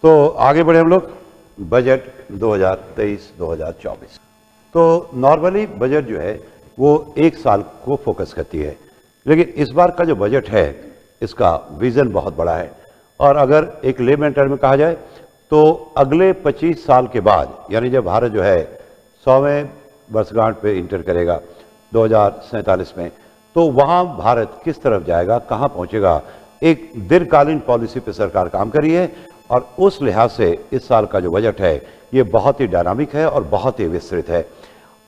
तो आगे बढ़े हम लोग बजट 2023-2024। तो नॉर्मली बजट जो है वो एक साल को फोकस करती है, लेकिन इस बार का जो बजट है इसका विजन बहुत बड़ा है। और अगर एक लेमैन टर्म में कहा जाए तो अगले 25 साल के बाद, यानी जब भारत जो है 100वें वर्षगांठ पे इंटर करेगा 2047 में, तो वहाँ भारत किस तरफ जाएगा, कहाँ पहुँचेगा, एक दीर्घकालीन पॉलिसी पे सरकार काम कर रही है। और उस लिहाज से इस साल का जो बजट है ये बहुत ही डायनामिक है और बहुत ही विस्तृत है,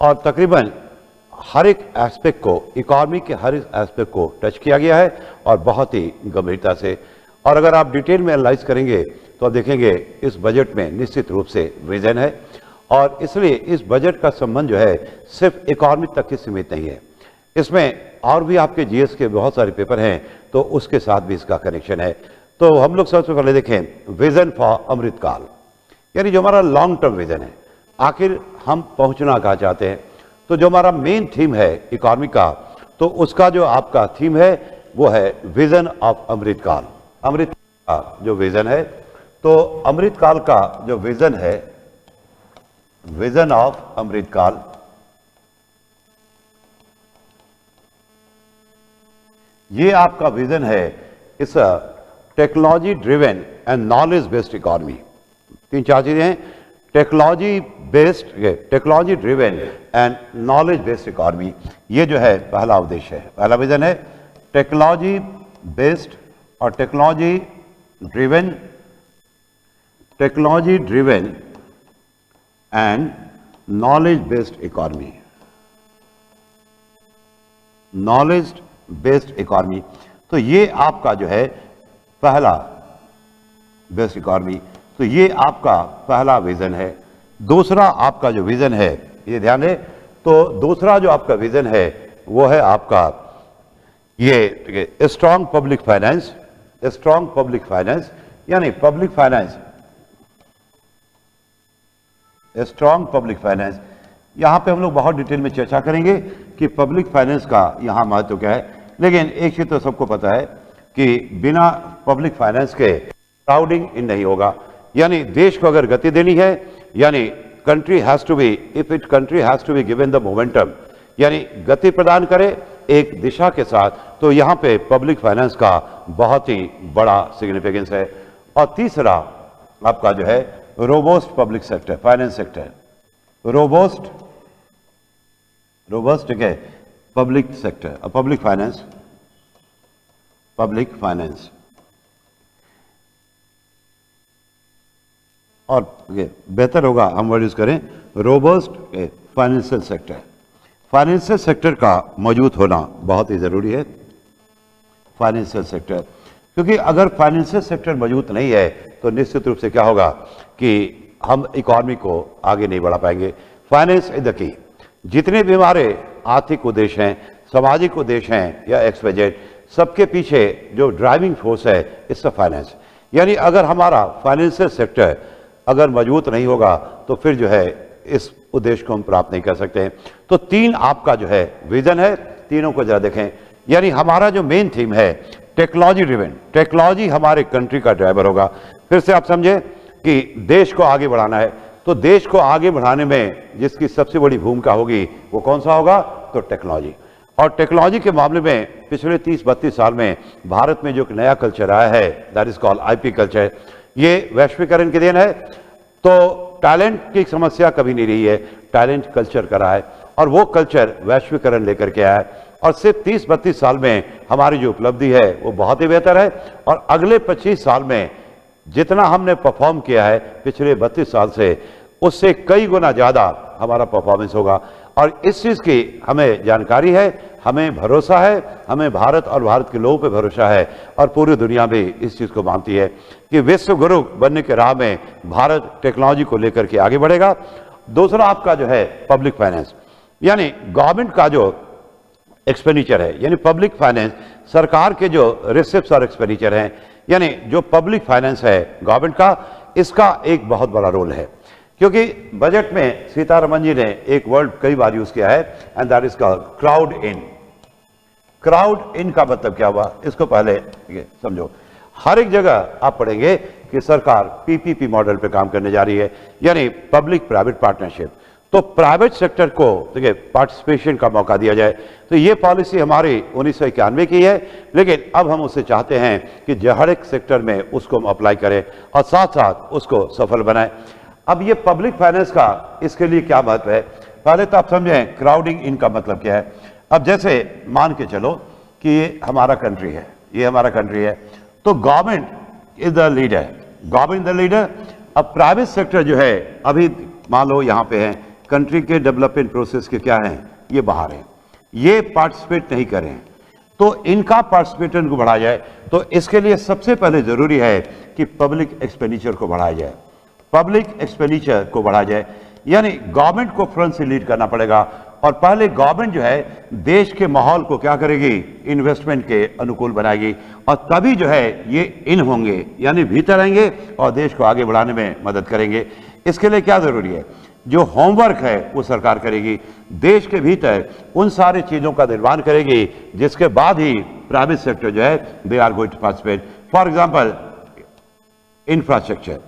और तकरीबन हर एक एस्पेक्ट को, इकॉनमी के हर एक एस्पेक्ट को टच किया गया है और बहुत ही गंभीरता से। और अगर आप डिटेल में एनालाइज करेंगे तो आप देखेंगे इस बजट में निश्चित रूप से विजन है, और इसलिए इस बजट का संबंध जो है सिर्फ इकॉनमी तक ही सीमित नहीं है, इसमें और भी आपके जीएस के बहुत सारे पेपर हैं तो उसके साथ भी इसका कनेक्शन है। तो हम लोग सबसे पहले देखें विजन फॉर अमृतकाल, यानी जो हमारा लॉन्ग टर्म विजन है, आखिर हम पहुंचना कहाँ चाहते हैं। तो जो हमारा मेन थीम है इकॉनमी का, तो उसका जो आपका थीम है वो है विजन ऑफ अमृतकाल। अमृत का जो विजन है, तो अमृतकाल का जो विजन है, विजन ऑफ अमृतकाल, ये आपका विजन है इस technology driven and knowledge based economy. तीन चार चीजें हैं, technology driven and knowledge based economy, ये जो है पहला उद्देश्य है, पहला विजन है टेक्नोलॉजी बेस्ड और technology driven and knowledge based economy, knowledge based economy. तो ये आपका जो है पहला बेस्ड इकॉनमी, तो ये आपका पहला विजन है। दूसरा आपका जो विजन है, ये ध्यान दें, तो दूसरा जो आपका विजन है वो है आपका ये strong public finance, strong public finance, यानी public finance, strong public finance. यहां पे हम लोग बहुत डिटेल में चर्चा करेंगे कि पब्लिक फाइनेंस का यहां महत्व क्या है, लेकिन एक चीज तो सबको पता है कि बिना पब्लिक फाइनेंस के क्राउडिंग इन नहीं होगा। यानी देश को अगर गति देनी है, यानी country has to be, if it country has to be given the momentum, यानी गति प्रदान करे एक दिशा के साथ, तो यहाँ पे पब्लिक फाइनेंस का बहुत ही बड़ा सिग्निफिकेंस है। और तीसरा आपका जो है robust public sector, finance sector, robust ठीक है, public sector, public finance, public finance. और बेहतर होगा हम वर्ड यूज करें robust financial sector. Financial sector का मौजूद होना बहुत ही जरूरी है, फाइनेंशियल सेक्टर, क्योंकि अगर फाइनेंशियल सेक्टर मौजूद नहीं है तो निश्चित रूप से क्या होगा कि हम इकॉनमी को आगे नहीं बढ़ा पाएंगे। Finance is the key. जितने भी हमारे आर्थिक उद्देश्य हैं, सामाजिक उद्देश्य हैं या एक्सवाइजेड, सबके पीछे जो ड्राइविंग फोर्स है इट्स फाइनेंस। यानी अगर हमारा फाइनेंशियल सेक्टर अगर मजबूत नहीं होगा तो फिर जो है इस उद्देश्य को हम प्राप्त नहीं कर सकते। तो तीन आपका जो है विजन है, तीनों को जरा देखें। यानी हमारा जो मेन थीम है टेक्नोलॉजी ड्रिवन, टेक्नोलॉजी हमारे कंट्री का ड्राइवर होगा। फिर से आप समझे कि देश को आगे बढ़ाना है, तो देश को आगे बढ़ाने में जिसकी सबसे बड़ी भूमिका होगी वो कौन सा होगा, तो टेक्नोलॉजी। और टेक्नोलॉजी के मामले में पिछले 30-32 साल में भारत में जो एक नया कल्चर आया है, that is called IP culture, ये वैश्वीकरण की देन है। तो टैलेंट की समस्या कभी नहीं रही है, टैलेंट कल्चर का रहा है, और वो कल्चर वैश्वीकरण लेकर के आया है। और सिर्फ 30-32 साल में हमारी जो उपलब्धि है वो बहुत ही बेहतर है, और अगले 25 साल में जितना हमने परफॉर्म किया है पिछले 32 साल से, उससे कई गुना ज़्यादा हमारा परफॉर्मेंस होगा। और इस चीज़ की हमें जानकारी है, हमें भरोसा है, हमें भारत और भारत के लोगों पे भरोसा है, और पूरी दुनिया भी इस चीज़ को मानती है कि विश्व गुरु बनने के राह में भारत टेक्नोलॉजी को लेकर के आगे बढ़ेगा। दूसरा आपका जो है पब्लिक फाइनेंस, यानी गवर्नमेंट का जो एक्सपेंडिचर है, यानी पब्लिक फाइनेंस, सरकार के जो रिसिप्ट्स और एक्सपेंडिचर हैं, यानी जो पब्लिक फाइनेंस है गवर्नमेंट का, इसका एक बहुत बड़ा रोल है। क्योंकि बजट में सीतारमन जी ने एक वर्ड कई बार यूज किया है, and that is called crowd in. Crowd in का मतलब क्या हुआ, इसको पहले समझो। हर एक जगह आप पढ़ेंगे कि सरकार पीपीपी मॉडल पे काम करने जा रही है, यानी पब्लिक प्राइवेट पार्टनरशिप। तो प्राइवेट सेक्टर को देखिए पार्टिसिपेशन का मौका दिया जाए। तो ये पॉलिसी हमारी 1991 की है, लेकिन अब हम उसे चाहते हैं कि हर एक सेक्टर में उसको हम अप्लाई करें और साथ साथ उसको सफल बनाएं। अब ये पब्लिक फाइनेंस का इसके लिए क्या महत्व है, पहले तो आप समझें क्राउडिंग इन का मतलब क्या है। अब जैसे मान के चलो कि ये हमारा कंट्री है, ये हमारा कंट्री है, तो government is the leader, government the leader. अब प्राइवेट सेक्टर जो है अभी मान लो यहाँ पे है, कंट्री के डेवलपमेंट प्रोसेस के क्या हैं, ये बाहर हैं, ये पार्टिसिपेट नहीं कर रहे हैं, तो इनका पार्टिसिपेशन को बढ़ाया जाए। तो इसके लिए सबसे पहले जरूरी है कि पब्लिक एक्सपेंडिचर को बढ़ाया जाए, पब्लिक एक्सपेंडिचर को बढ़ाया जाए, यानी गवर्नमेंट को फ्रंट से लीड करना पड़ेगा। और पहले गवर्नमेंट जो है देश के माहौल को क्या करेगी, इन्वेस्टमेंट के अनुकूल बनाएगी, और तभी जो है ये इन होंगे, यानी भीतर आएंगे और देश को आगे बढ़ाने में मदद करेंगे। इसके लिए क्या जरूरी है, जो होमवर्क है वो सरकार करेगी, देश के भीतर उन सारी चीजों का निर्माण करेगी, जिसके बाद ही प्राइवेट सेक्टर जो है they are going to participate. For example infrastructure,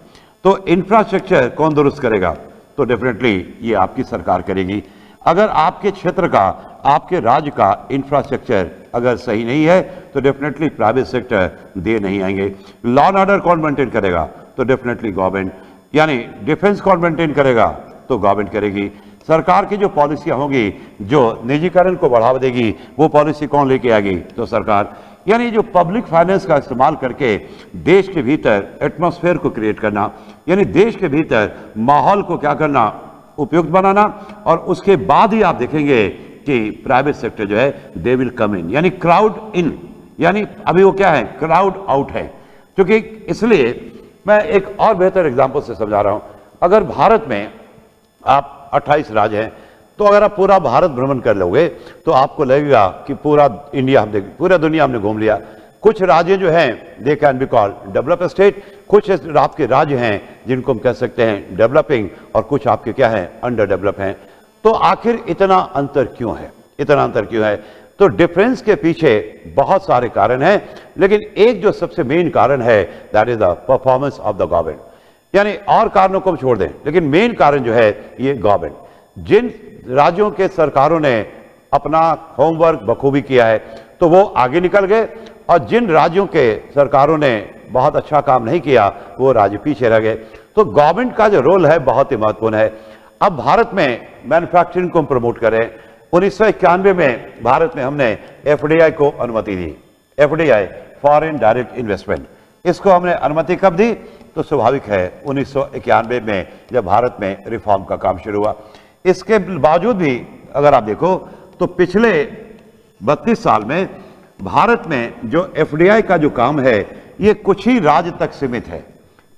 तो इंफ्रास्ट्रक्चर कौन दुरुस्त करेगा, तो डेफिनेटली ये आपकी सरकार करेगी। अगर आपके क्षेत्र का, आपके राज्य का इंफ्रास्ट्रक्चर अगर सही नहीं है तो डेफिनेटली प्राइवेट सेक्टर दे नहीं आएंगे। लॉ एंड ऑर्डर कौन मेंटेन करेगा, तो डेफिनेटली गवर्नमेंट, यानी डिफेंस कौन मेंटेन करेगा, तो गवर्नमेंट करेगी। सरकार की जो पॉलिसियां होंगी जो निजीकरण को बढ़ावा देगी, वो पॉलिसी कौन लेके आएगी, तो सरकार। यानी जो पब्लिक फाइनेंस का इस्तेमाल करके देश के भीतर एटमॉस्फेयर को क्रिएट करना, यानी देश के भीतर माहौल को क्या करना, उपयुक्त बनाना, और उसके बाद ही आप देखेंगे कि प्राइवेट सेक्टर जो है दे विल कम इन, यानी क्राउड इन, यानी अभी वो क्या है, क्राउड आउट है। क्योंकि इसलिए मैं एक और बेहतर एग्जांपल से समझा रहा हूं। अगर भारत में आप 28 राज्य हैं, तो अगर आप पूरा भारत भ्रमण कर लोगे तो आपको लगेगा कि पूरा इंडिया हमने, पूरा दुनिया हमने घूम लिया। कुछ राज्य जो हैं they can be called developed state, कुछ आपके राज्य हैं जिनको हम कह सकते हैं डेवलपिंग, और कुछ आपके क्या हैं, अंडर डेवलप हैं। तो आखिर इतना अंतर क्यों है, इतना अंतर क्यों है, तो डिफरेंस के पीछे बहुत सारे कारण हैं, लेकिन एक जो सबसे मेन कारण है that is the performance of the government. यानी और कारणों को हम छोड़ दें, लेकिन मेन कारण जो है ये गवर्नमेंट। जिन राज्यों के सरकारों ने अपना होमवर्क बखूबी किया है तो वो आगे निकल गए, और जिन राज्यों के सरकारों ने बहुत अच्छा काम नहीं किया वो राज्य पीछे रह गए। तो गवर्नमेंट का जो रोल है बहुत ही महत्वपूर्ण है। अब भारत में मैन्युफैक्चरिंग को हम प्रमोट करें, 1991 में भारत में हमने एफडीआई को अनुमति दी, एफडीआई फॉरेन डायरेक्ट इन्वेस्टमेंट, इसको हमने अनुमति कब दी, तो स्वाभाविक है 1991 में जब भारत में रिफॉर्म का काम शुरू हुआ। इसके बावजूद भी अगर आप देखो तो पिछले 32 साल में भारत में जो एफडीआई का जो काम है ये कुछ ही राज्य तक सीमित है,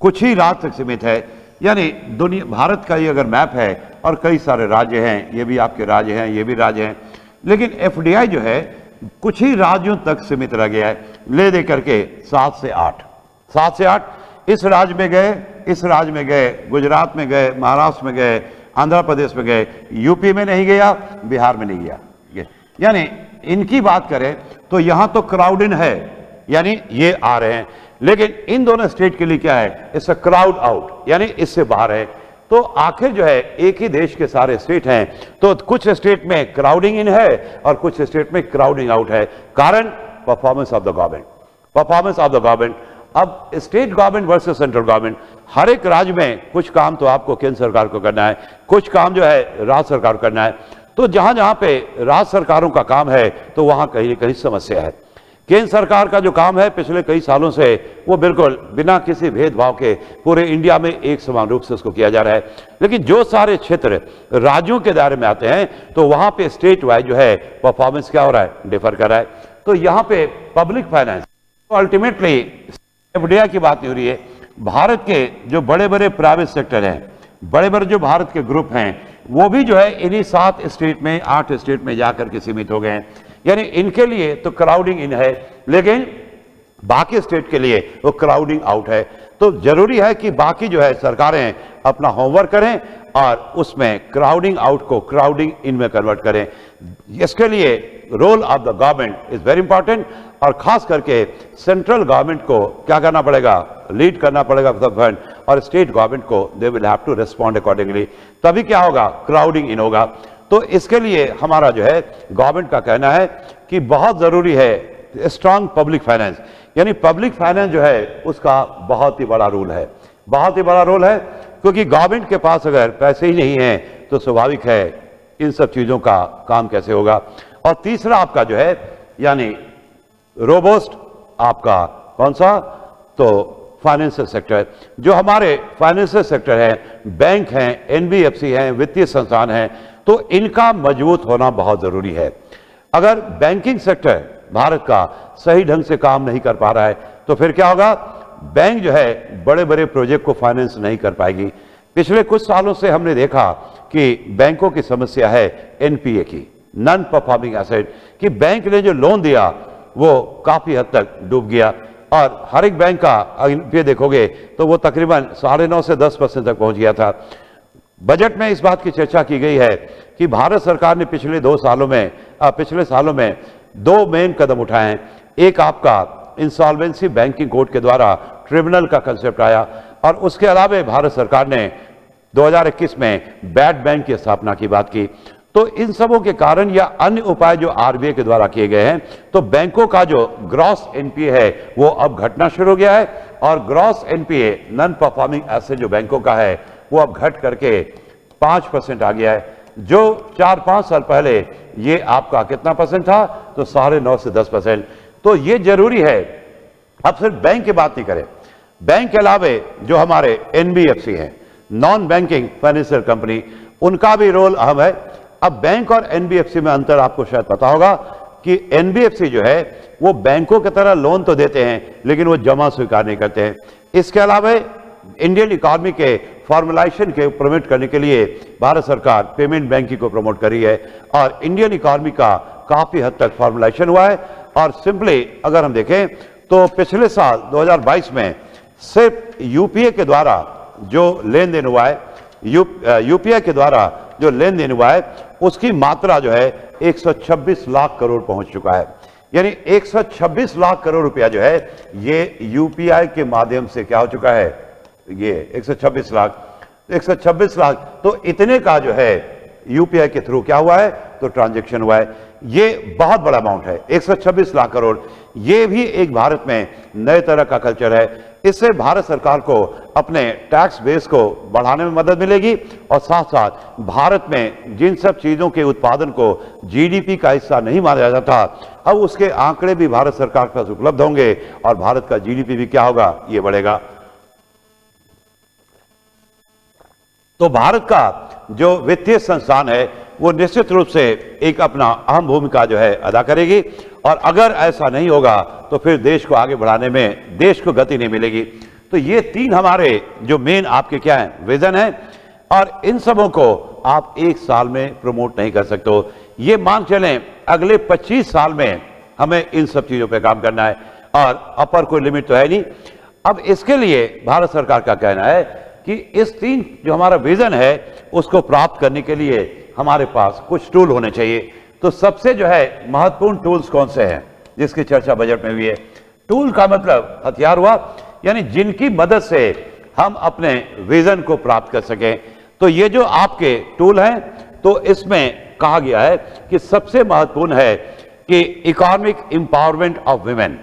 कुछ ही राज्य तक सीमित है। यानी दुनिया, भारत का ये अगर मैप है और कई सारे राज्य हैं, ये भी आपके राज्य हैं, ये भी राज्य हैं, लेकिन एफडीआई जो है कुछ ही राज्यों तक सीमित रह गया है, ले दे करके 7 से 8, 7 से 8 इस राज्य में गए, इस राज्य में गए, गुजरात में गए, महाराष्ट्र में गए, आंध्र प्रदेश में गए, यूपी में नहीं गया, बिहार में नहीं गया। यानी इनकी बात करें तो यहां तो क्राउड इन है, यानी ये आ रहे हैं, लेकिन इन दोनों स्टेट के लिए क्या है, इससे क्राउड आउट, यानी इससे बाहर है। तो आखिर जो है एक ही देश के सारे स्टेट हैं, तो कुछ स्टेट में क्राउडिंग इन है और कुछ स्टेट में क्राउडिंग आउट है। कारण performance of the government, performance of the government. अब state government versus central government, हर एक राज्य में कुछ काम तो आपको केंद्र सरकार को करना है, कुछ काम जो है राज्य सरकार को करना है। तो जहां जहां पे राज्य सरकारों का काम है तो वहां कहीं न कहीं समस्या है। केंद्र सरकार का जो काम है पिछले कई सालों से वो बिल्कुल बिना किसी भेदभाव के पूरे इंडिया में एक समान रूप से उसको किया जा रहा है, लेकिन जो सारे क्षेत्र राज्यों के दायरे में आते हैं तो वहां पे स्टेट वाइज जो है परफॉर्मेंस क्या हो रहा है, डिफर कर रहा है। तो यहां पे पब्लिक फाइनेंस तो अल्टीमेटली एफडीआई की बात नहीं हो रही है। भारत के जो बड़े बड़े प्राइवेट सेक्टर हैं, बड़े बड़े जो भारत के ग्रुप हैं, वो भी जो है इन्हीं 7 स्टेट में, 8 स्टेट में जाकर के सीमित हो गए हैं। यानी इनके लिए तो क्राउडिंग इन है, लेकिन बाकी स्टेट के लिए वो क्राउडिंग आउट है। तो जरूरी है कि बाकी जो है सरकारें अपना होमवर्क करें और उसमें क्राउडिंग आउट को क्राउडिंग इन में कन्वर्ट करें। इसके लिए role of the government is very important, और खास करके सेंट्रल गवर्नमेंट को क्या करना पड़ेगा, लीड करना पड़ेगा द फंड, और स्टेट गवर्नमेंट को they will have to respond accordingly. तभी क्या होगा, क्राउडिंग इन होगा। तो इसके लिए हमारा जो है गवर्नमेंट का कहना है कि बहुत जरूरी है स्ट्रांग पब्लिक फाइनेंस, यानी पब्लिक फाइनेंस जो है उसका बहुत ही बड़ा रोल है, बहुत ही बड़ा रोल है, क्योंकि गवर्नमेंट के पास अगर पैसे ही नहीं है तो स्वाभाविक है इन सब चीजों का काम कैसे होगा। और तीसरा आपका जो है यानी रोबस्ट आपका कौन सा, तो फाइनेंशियल सेक्टर। जो हमारे फाइनेंशियल सेक्टर है, बैंक हैं, एनबीएफसी हैं, वित्तीय संस्थान हैं, तो इनका मजबूत होना बहुत जरूरी है। अगर बैंकिंग सेक्टर भारत का सही ढंग से काम नहीं कर पा रहा है तो फिर क्या होगा, बैंक जो है बड़े बड़े प्रोजेक्ट को फाइनेंस नहीं कर पाएगी। पिछले कुछ सालों से हमने देखा कि बैंकों की समस्या है एनपीए की, नॉन परफॉर्मिंग एसेट, कि बैंक ने जो लोन दिया वो काफी हद तक डूब गया, और हर एक बैंक का एनपीए देखोगे तो वो तकरीबन 9.5 से 10% तक पहुंच गया था। बजट में इस बात की चर्चा की गई है कि भारत सरकार ने पिछले सालों में 2 मेन कदम उठाए हैं। एक आपका इंसॉल्वेंसी बैंकिंग कोड के द्वारा ट्रिब्यूनल का कंसेप्ट आया, और उसके अलावा भारत सरकार ने 2021 में बैड बैंक की स्थापना की बात की। तो इन सबों के कारण या अन्य उपाय जो आरबीआई के द्वारा किए गए हैं, तो बैंकों का जो ग्रॉस एनपीए है वो अब घटना शुरू हो गया है, और gross NPA non performing asset जो बैंकों का है वो अब घट करके 5% आ गया है। जो 4-5 साल पहले ये आपका कितना परसेंट था, तो 9.5 से 10%। तो ये जरूरी है। अब सिर्फ बैंक की बात नहीं करें, बैंक के अलावे जो हमारे एनबीएफसी हैं, नॉन बैंकिंग फाइनेंशियल कंपनी, उनका भी रोल अहम है। अब बैंक और एनबीएफसी में अंतर आपको शायद पता होगा कि एनबीएफसी जो है वो बैंकों की तरह लोन तो देते हैं लेकिन वो जमा स्वीकार नहीं करते हैं। इसके अलावा इंडियन इकोनॉमी के फॉर्मुलाइजेशन के प्रमोट करने के लिए भारत सरकार पेमेंट बैंकिंग को प्रमोट कर रही है, और इंडियन इकोनॉमी का काफी हद तक फॉर्मुलाइजेशन हुआ है। और सिंपली अगर हम देखें तो पिछले साल 2022 में सिर्फ यूपीआई के द्वारा जो लेन देन हुआ है, यूपीआई के द्वारा जो लेन देन हुआ है उसकी मात्रा जो है 126 लाख करोड़ पहुंच चुका है। यानी 126 लाख करोड़ रुपया जो है ये यूपीआई के माध्यम से क्या हो चुका है, ये 126 लाख। तो इतने का जो है यूपीआई के थ्रू क्या हुआ है, तो ट्रांजैक्शन हुआ है। ये बहुत बड़ा अमाउंट है, 126 लाख करोड़। ये भी एक भारत में नए तरह का कल्चर है। इससे भारत सरकार को अपने टैक्स बेस को बढ़ाने में मदद मिलेगी, और साथ साथ भारत में जिन सब चीजों के उत्पादन को जीडीपी का हिस्सा नहीं माना जाता था, अब उसके आंकड़े भी भारत सरकार के पास उपलब्ध होंगे, और भारत का जीडीपी भी क्या होगा, ये बढ़ेगा। तो भारत का जो वित्तीय संस्थान है वो निश्चित रूप से एक अपना अहम भूमिका जो है अदा करेगी, और अगर ऐसा नहीं होगा तो फिर देश को आगे बढ़ाने में देश को गति नहीं मिलेगी। तो ये 3 हमारे जो मेन आपके क्या है, विजन है, और इन सबों को आप एक साल में प्रमोट नहीं कर सकते हो। ये मान चलें अगले 25 साल में हमें इन सब चीजों पे काम करना है, और अपर कोई लिमिट तो है नहीं। अब इसके लिए भारत सरकार का कहना है कि इस 3 जो हमारा विजन है उसको प्राप्त करने के लिए हमारे पास कुछ टूल होने चाहिए। तो सबसे जो है महत्वपूर्ण टूल्स कौन से हैं जिसकी चर्चा बजट में हुई है। टूल का मतलब हथियार हुआ, यानी जिनकी मदद से हम अपने विजन को प्राप्त कर सकें। तो ये जो आपके टूल हैं, तो इसमें कहा गया है कि सबसे महत्वपूर्ण है कि इकोनॉमिक एम्पावरमेंट ऑफ वुमेन,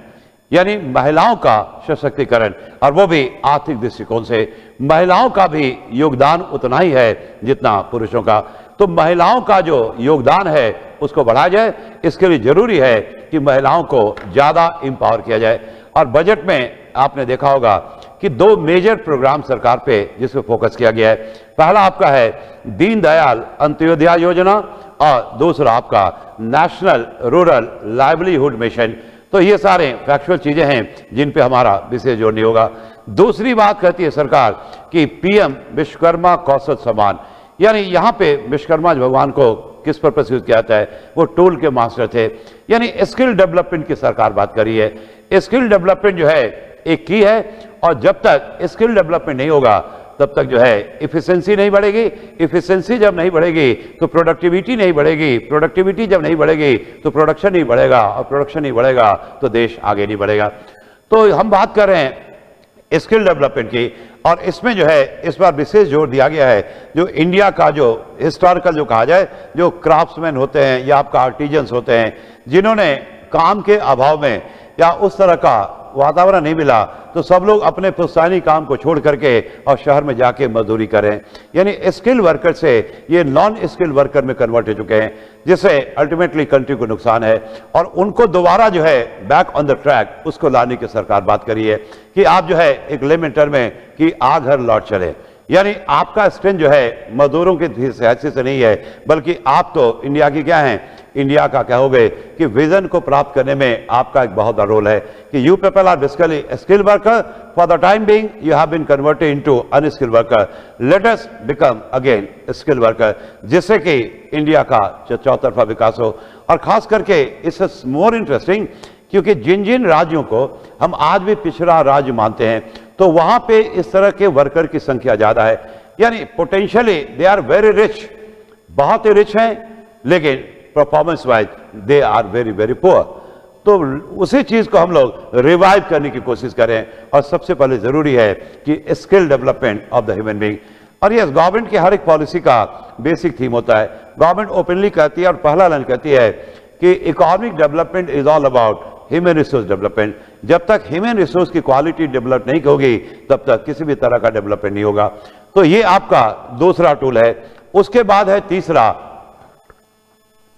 यानी महिलाओं का सशक्तिकरण, और वो भी आर्थिक दृष्टिकोण से। महिलाओं का भी योगदान उतना ही है जितना पुरुषों का। तो महिलाओं का जो योगदान है उसको बढ़ाया जाए। इसके लिए जरूरी है कि महिलाओं को ज्यादा एम्पावर किया जाए। और बजट में आपने देखा होगा कि 2 मेजर प्रोग्राम सरकार पे जिस पे फोकस किया गया है। पहला आपका है दीनदयाल अंत्योदय योजना, और दूसरा आपका नेशनल रूरल लाइवलीहुड मिशन। तो ये सारे फैक्चुअल चीजें हैं जिन पे हमारा विशेष जोर नहीं होगा। दूसरी बात कहती है सरकार कि पीएम विश्वकर्मा कौशल सम्मान, यानी यहाँ पे विश्वकर्मा भगवान को किस पर्पस यूज किया जाता है, वो टूल के मास्टर थे, यानी स्किल डेवलपमेंट की सरकार बात करी है। स्किल डेवलपमेंट जो है एक की है, और जब तक स्किल डेवलपमेंट नहीं होगा तब तक जो है इफिशिएंसी नहीं बढ़ेगी, इफिशिएंसी जब नहीं बढ़ेगी तो प्रोडक्टिविटी नहीं बढ़ेगी, प्रोडक्टिविटी जब नहीं बढ़ेगी तो प्रोडक्शन नहीं बढ़ेगा, और प्रोडक्शन नहीं बढ़ेगा तो देश आगे नहीं बढ़ेगा। तो हम बात कर रहे हैं स्किल डेवलपमेंट की, और इसमें जो है इस बार विशेष जोर दिया गया है जो इंडिया का जो हिस्टोरिकल जो कहा जाए, जो क्राफ्ट्समैन होते हैं या आपका आर्टिजन्स होते हैं, जिन्होंने काम के अभाव में या उस तरह का वातावरण नहीं मिला तो सब लोग अपने पुश्तैनी काम को छोड़ करके और शहर में जाके मजदूरी करें, यानी स्किल वर्कर से ये नॉन स्किल वर्कर में कन्वर्ट हो चुके हैं, जिससे अल्टीमेटली कंट्री को नुकसान है। और उनको दोबारा जो है बैक ऑन द ट्रैक उसको लाने की सरकार बात करी है कि आप जो है एक लिमिटर में कि आ घर लौट चले, यानी आपका स्ट्रेंथ जो है मजदूरों की हैसियत से नहीं है, बल्कि आप तो इंडिया की क्या हैं, इंडिया का कहोगे कि विजन को प्राप्त करने में आपका एक बहुत बड़ा रोल है कि you people are basically skill worker, for the time being you have been converted into unskill worker, let us become again skill worker, जिससे कि इंडिया का चौतरफा विकास हो। और खास करके इट्स मोर इंटरेस्टिंग क्योंकि जिन जिन राज्यों को हम आज भी पिछड़ा राज्य मानते हैं तो वहां पे इस तरह के वर्कर की संख्या ज्यादा है, यानी potentially they are very rich, बहुत ही रिच हैं, लेकिन performance wise they are very very poor. तो उसी चीज को हम लोग रिवाइव करने की कोशिश करें, और सबसे पहले जरूरी है कि skill development of the human being. और यस, गवर्नमेंट की हर एक पॉलिसी का बेसिक थीम होता है, गवर्नमेंट ओपनली कहती है और पहला लाइन कहती है कि economic development is all about human resource development. जब तक ह्यूमन रिसोर्स की क्वालिटी डेवलप नहीं होगी तब तक किसी भी तरह का डेवलपमेंट नहीं होगा। तो ये आपका दूसरा टूल है। उसके बाद है तीसरा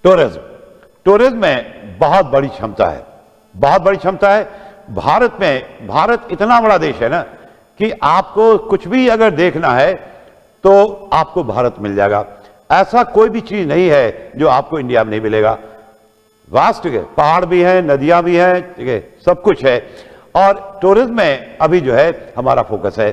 टूरिज्म। टूरिज्म में बहुत बड़ी क्षमता है, बहुत बड़ी क्षमता है भारत में। भारत इतना बड़ा देश है ना कि आपको कुछ भी अगर देखना है तो आपको भारत मिल जाएगा, ऐसा कोई भी चीज नहीं है जो आपको इंडिया में नहीं मिलेगा। वास्ट है, पहाड़ भी हैं, नदियां भी हैं, ठीक है, सब कुछ है। और टूरिज्म में अभी जो है हमारा फोकस है,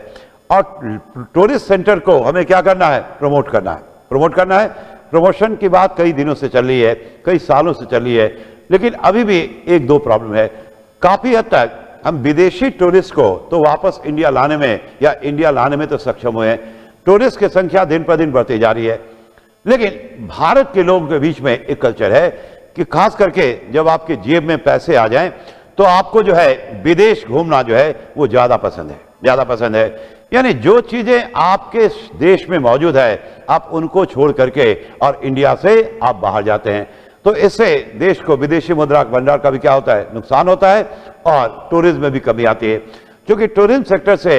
और टूरिस्ट सेंटर को हमें क्या करना है, प्रमोट करना है, प्रमोट करना है। प्रमोशन की बात कई दिनों से चल रही है, कई सालों से चल रही है, लेकिन अभी भी एक दो प्रॉब्लम है। काफी हद तक हम विदेशी टूरिस्ट को तो वापस इंडिया लाने में या इंडिया लाने में तो सक्षम हुए हैं, टूरिस्ट की संख्या दिन पर दिन बढ़ती जा रही है, लेकिन भारत के लोगों के बीच में एक कल्चर है कि खास करके जब आपके जेब में पैसे आ जाएं तो आपको जो है विदेश घूमना जो है वो ज्यादा पसंद है, ज्यादा पसंद है। यानी जो चीजें आपके देश में मौजूद है आप उनको छोड़ करके और इंडिया से आप बाहर जाते हैं, तो इससे देश को विदेशी मुद्रा भंडार का भी क्या होता है, नुकसान होता है, और टूरिज्म में भी कमी आती है। क्योंकि टूरिज्म सेक्टर से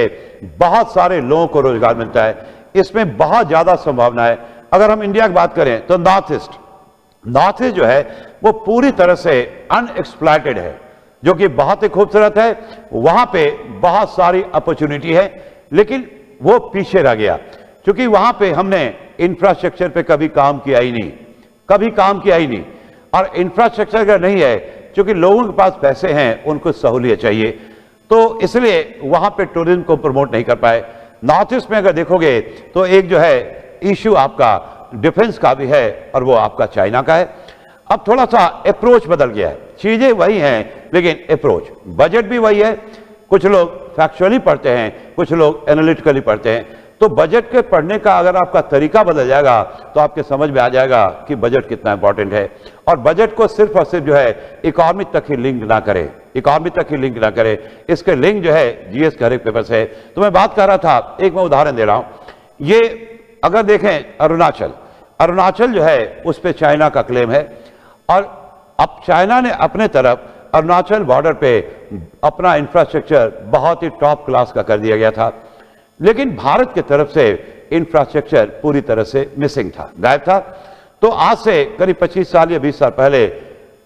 बहुत सारे लोगों को रोजगार मिलता है, इसमें बहुत ज्यादा संभावना है। अगर हम इंडिया की बात करें तो नॉर्थ ईस्ट जो है वो पूरी तरह से अनएक्सप्लॉइटेड है, जो कि बहुत ही खूबसूरत है, वहां पे बहुत सारी अपॉर्चुनिटी है, लेकिन वो पीछे रह गया क्योंकि वहां पे हमने इंफ्रास्ट्रक्चर पे कभी काम किया ही नहीं, कभी काम किया ही नहीं। और इंफ्रास्ट्रक्चर अगर नहीं है, क्योंकि लोगों के पास पैसे हैं, उनको सहूलियत चाहिए, तो इसलिए वहां पे टूरिज्म को प्रमोट नहीं कर पाए। नॉर्थ ईस्ट में अगर देखोगे तो एक जो है इश्यू आपका डिफेंस का भी है, और वो आपका चाइना का है। अब थोड़ा सा अप्रोच बदल गया है, चीजें वही हैं लेकिन अप्रोच, बजट भी वही है। कुछ लोग फैक्चुअली पढ़ते हैं, कुछ लोग एनालिटिकली पढ़ते हैं, तो बजट के पढ़ने का अगर आपका तरीका बदल जाएगा तो आपके समझ में आ जाएगा कि बजट कितना इंपॉर्टेंट है। और बजट को सिर्फ और सिर्फ जो है इकोनॉमी तक ही लिंक ना करे, इकोनॉमी तक ही लिंक ना करे, इसके लिंक जो है जीएस के हर एक पेपर से। तो मैं बात कर रहा था, एक मैं उदाहरण दे रहा हूं, ये अगर देखें अरुणाचल जो है उस पर चाइना का क्लेम है, और अब चाइना ने अपने तरफ अरुणाचल बॉर्डर पे अपना इंफ्रास्ट्रक्चर बहुत ही टॉप क्लास का कर दिया गया था, लेकिन भारत की तरफ से इंफ्रास्ट्रक्चर पूरी तरह से मिसिंग था, गायब था। तो आज से करीब 25 साल या 20 साल पहले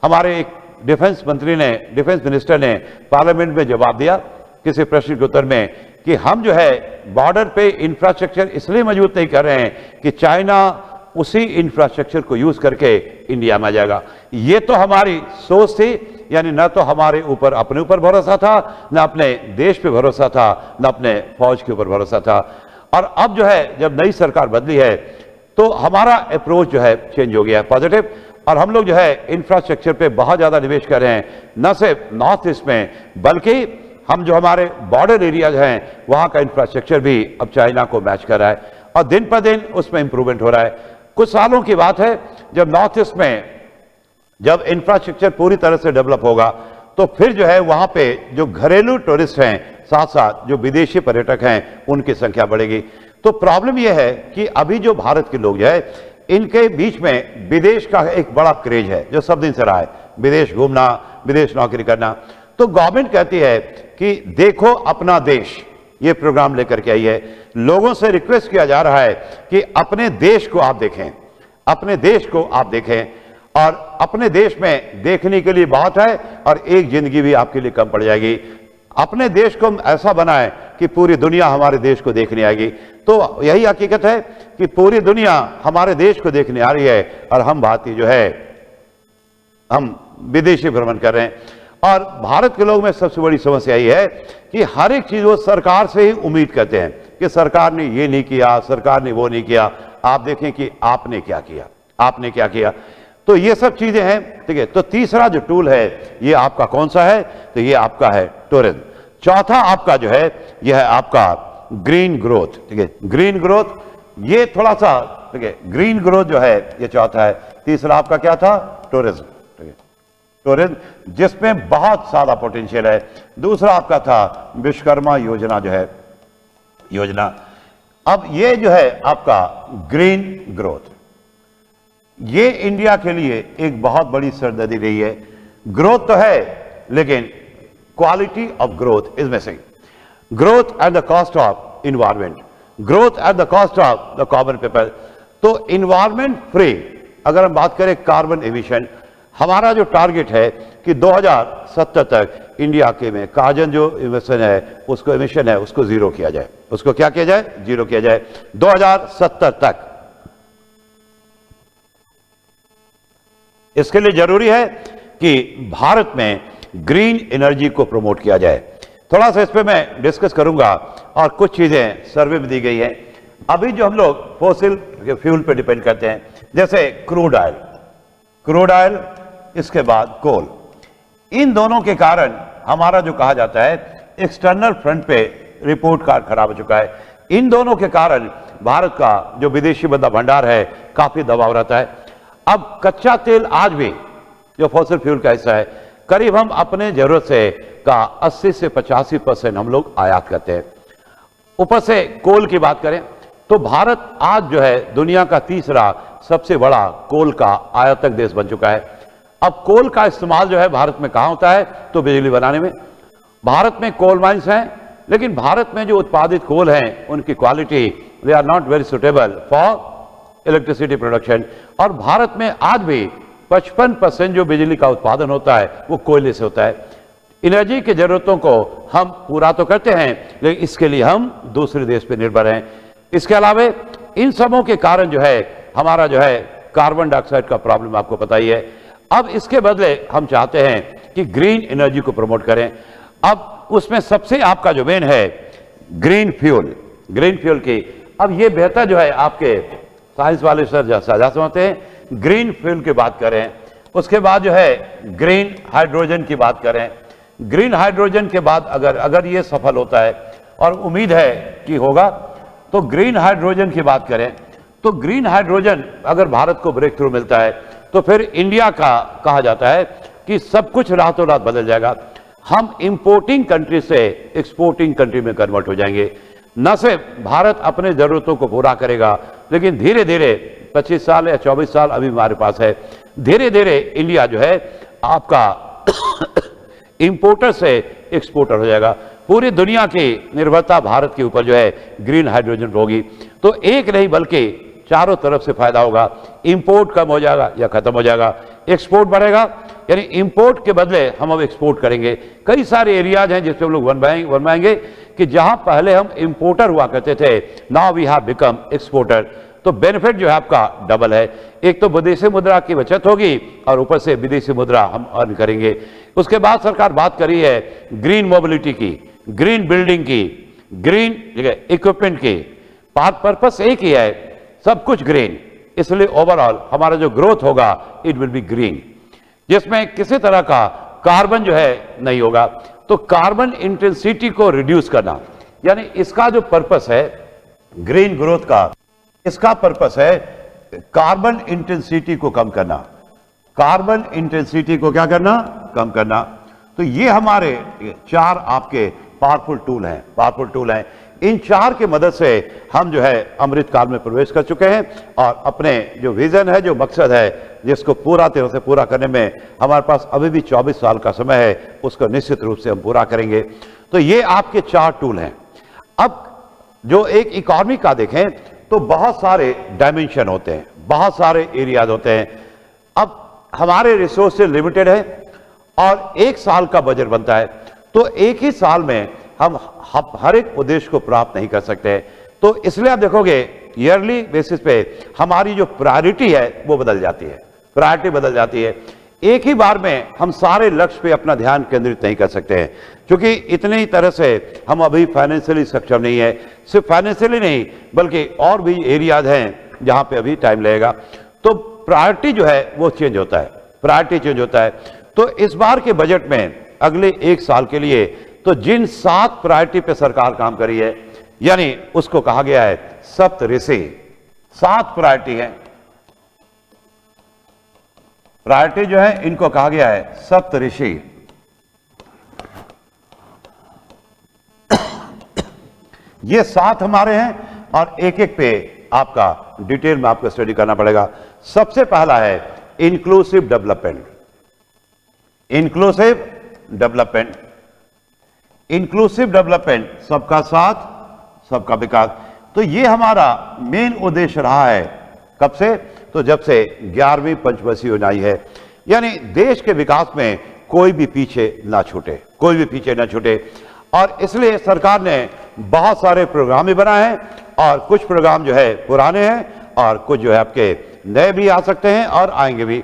हमारे एक डिफेंस मिनिस्टर ने पार्लियामेंट में जवाब दिया किसी प्रश्न के उत्तर में कि हम जो है बॉर्डर पे इंफ्रास्ट्रक्चर इसलिए मजबूत नहीं कर रहे हैं कि चाइना उसी इंफ्रास्ट्रक्चर को यूज करके इंडिया में आ जाएगा। ये तो हमारी सोच थी, यानी न तो हमारे ऊपर अपने ऊपर भरोसा था, न अपने देश पे भरोसा था, न अपने फौज के ऊपर भरोसा था। और अब जो है जब नई सरकार बदली है तो हमारा अप्रोच जो है चेंज हो गया है, पॉजिटिव। और हम लोग जो है इंफ्रास्ट्रक्चर पे बहुत ज्यादा निवेश कर रहे हैं, न सिर्फ नॉर्थ ईस्ट में बल्कि हम जो हमारे बॉर्डर एरियाज हैं वहाँ का इंफ्रास्ट्रक्चर भी अब चाइना को मैच कर रहा है और दिन पर दिन उसमें इंप्रूवमेंट हो रहा है। कुछ सालों की बात है जब नॉर्थ ईस्ट में जब इंफ्रास्ट्रक्चर पूरी तरह से डेवलप होगा तो फिर जो है वहाँ पे जो घरेलू टूरिस्ट हैं साथ साथ जो विदेशी पर्यटक हैं उनकी संख्या बढ़ेगी। तो प्रॉब्लम यह है कि अभी जो भारत के लोग जो है इनके बीच में विदेश का एक बड़ा क्रेज है जो सब दिन से रहा है, विदेश घूमना, विदेश नौकरी करना। तो गवर्नमेंट कहती है कि देखो अपना देश, ये प्रोग्राम लेकर के आई है। लोगों से रिक्वेस्ट किया जा रहा है कि अपने देश को आप देखें, अपने देश को आप देखें और अपने देश में देखने के लिए बहुत है और एक जिंदगी भी आपके लिए कम पड़ जाएगी। अपने देश को हम ऐसा बनाएं कि पूरी दुनिया हमारे देश को देखने आएगी। तो यही हकीकत है कि पूरी दुनिया हमारे देश को देखने आ रही है और हम भारतीय जो है हम विदेशी भ्रमण कर रहे हैं। और भारत के लोग में सबसे बड़ी समस्या ये है कि हर एक चीज वो सरकार से ही उम्मीद करते हैं कि सरकार ने ये नहीं किया, सरकार ने वो नहीं किया, आप देखें कि आपने क्या किया, आपने क्या किया। तो ये सब चीजें हैं, ठीक है। तो तीसरा जो टूल है ये आपका कौन सा है, तो ये आपका है टूरिज्म। चौथा आपका जो है यह है आपका ग्रीन ग्रोथ, ठीक है। ग्रीन ग्रोथ ये थोड़ा सा, ठीक है, ग्रीन ग्रोथ जो है ये चौथा है। तीसरा आपका क्या था, टूरिज्म, ठीक है, टूरिज्म जिसमें बहुत ज्यादा पोटेंशियल है। दूसरा आपका था विश्वकर्मा योजना जो है योजना। अब ये जो है आपका ग्रीन ग्रोथ, ये इंडिया के लिए एक बहुत बड़ी सरदर्दी रही है। ग्रोथ तो है लेकिन quality of growth is missing. Growth at the cost of environment, growth at the cost of the common people. तो इन्वायरमेंट फ्री अगर हम बात करें कार्बन एमिशन, हमारा जो टारगेट है कि 2070 तक इंडिया के में कार्बन जो इमिशन है उसको एमिशन है उसको जीरो किया जाए। उसको क्या किया जाए, जीरो किया जाए 2070 तक। इसके लिए जरूरी है कि भारत में ग्रीन एनर्जी को प्रमोट किया जाए। थोड़ा सा इस पे मैं डिस्कस करूंगा और कुछ चीजें सर्वे में दी गई है। अभी जो हम लोग फोसिल फ्यूल पे डिपेंड करते हैं, जैसे क्रूड ऑयल, इसके बाद कोल, इन दोनों के कारण हमारा जो कहा जाता है एक्सटर्नल फ्रंट पे रिपोर्ट कार्ड खराब हो चुका है। इन दोनों के कारण भारत का जो विदेशी मुद्रा भंडार है काफी दबाव रहता है। अब कच्चा तेल आज भी जो फॉसिल फ्यूल का हिस्सा है, करीब हम अपने जरूरत से का 80 से 85% हम लोग आयात करते हैं। ऊपर से कोल की बात करें तो भारत आज जो है दुनिया का तीसरा सबसे बड़ा कोल का आयातक देश बन चुका है। अब कोल का इस्तेमाल जो है भारत में कहां होता है, तो बिजली बनाने में। भारत में कोल माइंस हैं लेकिन भारत में जो उत्पादित कोल हैं उनकी quality they are not very suitable for electricity production. और भारत में आज भी 55% जो बिजली का उत्पादन होता है वो कोयले से होता है। एनर्जी की जरूरतों को हम पूरा तो करते हैं लेकिन इसके लिए हम दूसरे देश पर निर्भर हैं। इसके अलावा इन सबों के कारण जो है हमारा जो है कार्बन डाइऑक्साइड का प्रॉब्लम आपको पता ही है। अब इसके बदले हम चाहते हैं कि ग्रीन एनर्जी को प्रमोट करें। अब उसमें सबसे आपका जो मेन है ग्रीन फ्यूल की, अब ये बेहतर जो है आपके साइंस वाले सर साझा समझते हैं। ग्रीन फ्यूल की बात करें, उसके बाद जो है ग्रीन हाइड्रोजन की बात करें। ग्रीन हाइड्रोजन के बाद अगर ये सफल होता है और उम्मीद है कि होगा, तो ग्रीन हाइड्रोजन की बात करें तो ग्रीन हाइड्रोजन अगर भारत को ब्रेक थ्रू मिलता है तो फिर इंडिया का कहा जाता है कि सब कुछ रातों रात बदल जाएगा। हम इंपोर्टिंग कंट्री से एक्सपोर्टिंग कंट्री में कन्वर्ट हो जाएंगे। न सिर्फ भारत अपने जरूरतों को पूरा करेगा लेकिन धीरे धीरे 25 साल या 24 साल अभी हमारे पास है, धीरे धीरे इंडिया जो है आपका इंपोर्टर से एक्सपोर्टर हो जाएगा। पूरी दुनिया की निर्भरता भारत के ऊपर जो है ग्रीन हाइड्रोजन होगी। तो एक नहीं बल्कि चारों तरफ से फायदा होगा। इंपोर्ट कम हो जाएगा या खत्म हो जाएगा, एक्सपोर्ट बढ़ेगा, यानी इंपोर्ट के बदले हम अब एक्सपोर्ट करेंगे। कई सारे एरियाज हैं जिसपे हम लोग बनवाएंगे कि जहां पहले हम इंपोर्टर हुआ करते थे, now we have become exporter. तो बेनिफिट जो है आपका डबल है। एक तो विदेशी मुद्रा की बचत होगी और ऊपर से विदेशी मुद्रा हम अर्न करेंगे। उसके बाद सरकार बात करी है ग्रीन मोबिलिटी की, ग्रीन बिल्डिंग की, ग्रीन इक्विपमेंट की। पर्पस एक ही है, सब कुछ ग्रीन। इसलिए ओवरऑल हमारा जो ग्रोथ होगा इट विल बी ग्रीन, जिसमें किसी तरह का कार्बन जो है नहीं होगा। तो कार्बन इंटेंसिटी को रिड्यूस करना, यानी इसका जो पर्पस है ग्रीन ग्रोथ का, इसका पर्पस है कार्बन इंटेंसिटी को कम करना। कार्बन इंटेंसिटी को क्या करना? कम करना। तो ये हमारे 4 आपके पावरफुल टूल हैं। इन 4 की मदद से हम जो है अमृत काल में प्रवेश कर चुके हैं और अपने जो विजन है, जो मकसद है, जिसको पूरा तरह से पूरा करने में हमारे पास अभी भी 24 साल का समय है, उसको निश्चित रूप से हम पूरा करेंगे। तो ये आपके 4 टूल हैं। अब जो एक इकॉनमी का देखें तो बहुत सारे डायमेंशन होते हैं, बहुत सारे एरियाज होते हैं। अब हमारे रिसोर्सेज लिमिटेड है और 1 साल का बजट बनता है, तो एक ही साल में हम हर एक उद्देश्य को प्राप्त नहीं कर सकते। तो इसलिए आप देखोगे ईयरली बेसिस पे हमारी जो प्रायोरिटी है वो बदल जाती है, प्रायोरिटी बदल जाती है। एक ही बार में हम सारे लक्ष्य पे अपना ध्यान केंद्रित नहीं कर सकते हैं, क्योंकि इतने ही तरह से हम अभी फाइनेंशियली सक्षम नहीं है। सिर्फ फाइनेंशियली नहीं बल्कि और भी एरियाज हैं जहां पे अभी टाइम लगेगा। तो प्रायोरिटी जो है वो चेंज होता है, प्रायोरिटी चेंज होता है। तो इस बार के बजट में अगले 1 साल के लिए तो जिन 7 प्रायोरिटी पे सरकार काम करी है, यानी उसको कहा गया है सप्तऋषि। 7 प्रायोरिटी है, प्रायोरिटी जो है इनको कहा गया है सप्तऋषि। ये 7 हमारे हैं और एक एक पे आपका डिटेल में आपको स्टडी करना पड़ेगा। सबसे पहला है inclusive development. Inclusive development, inclusive development, सबका साथ सबका विकास। तो ये हमारा मेन उद्देश्य रहा है। कब से? तो जब से 11वीं पंचवर्षीय योजना आई है, यानी देश के विकास में कोई भी पीछे ना छूटे, कोई भी पीछे ना छूटे। और इसलिए सरकार ने बहुत सारे प्रोग्राम भी बनाए हैं और कुछ प्रोग्राम जो है पुराने हैं और कुछ जो है आपके नए भी आ सकते हैं और आएंगे भी।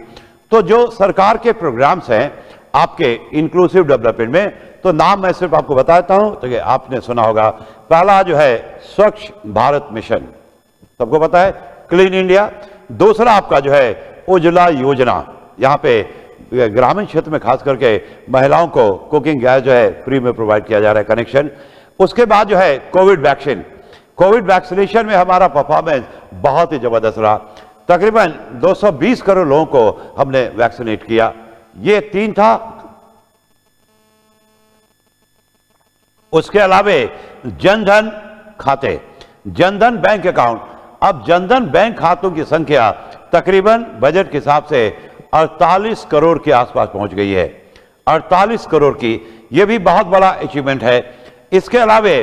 तो जो सरकार के प्रोग्राम्स हैं आपके इंक्लूसिव डेवलपमेंट में, तो नाम मैं सिर्फ आपको बताता हूं तो आपने सुना होगा। पहला जो है स्वच्छ भारत मिशन, सबको पता है, क्लीन इंडिया। दूसरा आपका जो है उज्ज्वला योजना, यहाँ पे ग्रामीण क्षेत्र में खास करके महिलाओं को कुकिंग गैस जो है फ्री में प्रोवाइड किया जा रहा है, कनेक्शन। उसके बाद जो है कोविड वैक्सीन, कोविड वैक्सीनेशन में हमारा परफॉर्मेंस बहुत ही जबरदस्त रहा। तकरीबन 220 करोड़ लोगों को हमने वैक्सीनेट किया। ये 3 था। उसके अलावे जनधन खाते, जनधन बैंक अकाउंट। अब जनधन बैंक खातों की संख्या तकरीबन बजट के हिसाब से 48 करोड़ के आसपास पहुंच गई है, 48 करोड़ की। यह भी बहुत बड़ा अचीवमेंट है। इसके अलावे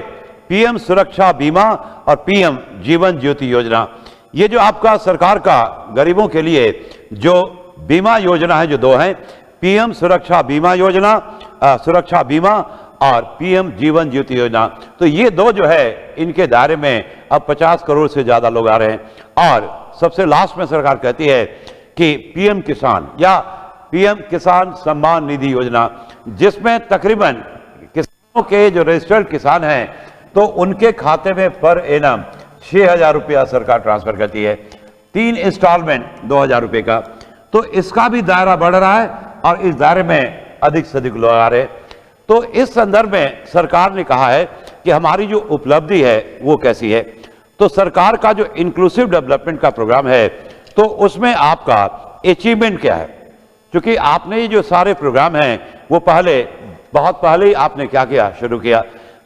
पीएम सुरक्षा बीमा और पीएम जीवन ज्योति योजना, ये जो आपका सरकार का गरीबों के लिए जो बीमा योजना है, जो 2 हैं, पीएम सुरक्षा बीमा योजना, सुरक्षा बीमा और पीएम जीवन ज्योति योजना। तो ये 2 जो है इनके दायरे में अब 50 करोड़ से ज्यादा लोग आ रहे हैं। और सबसे लास्ट में सरकार कहती है कि पीएम किसान या पीएम किसान सम्मान निधि योजना, जिसमें तकरीबन किसानों के जो रजिस्टर्ड किसान हैं तो उनके खाते में पर एनम 6,000 रुपया सरकार ट्रांसफर करती है, 3 इंस्टॉलमेंट 2,000 रुपये का। तो इसका भी दायरा बढ़ रहा है और इस दायरे में अधिक से अधिक लोग आ रहे हैं। तो इस संदर्भ में सरकार ने कहा है कि हमारी जो उपलब्धि है वो कैसी है। तो सरकार का जो इंक्लूसिव डेवलपमेंट का प्रोग्राम है तो उसमें आपका अचीवमेंट क्या है, क्योंकि आपने ये जो सारे प्रोग्राम हैं वो बहुत पहले ही आपने क्या किया, शुरू किया।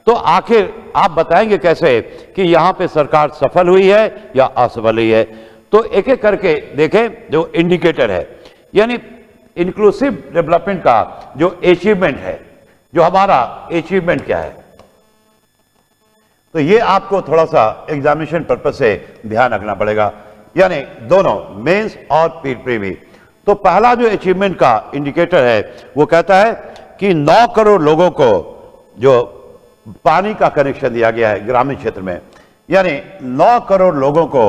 तो आखिर आप बताएंगे कैसे कि यहां पे सरकार सफल हुई है या असफल हुई है। तो एक एक करके देखें। जो इंडिकेटर है, यानी इंक्लूसिव डेवलपमेंट का जो अचीवमेंट है, जो हमारा अचीवमेंट क्या है, तो ये आपको थोड़ा सा एग्जामिनेशन पर्पज से ध्यान रखना पड़ेगा, यानी दोनों मेंस और प्रीमी। तो पहला जो अचीवमेंट का इंडिकेटर है वो कहता है कि 9 करोड़ लोगों को जो पानी का कनेक्शन दिया गया है ग्रामीण क्षेत्र में, यानी 9 करोड़ लोगों को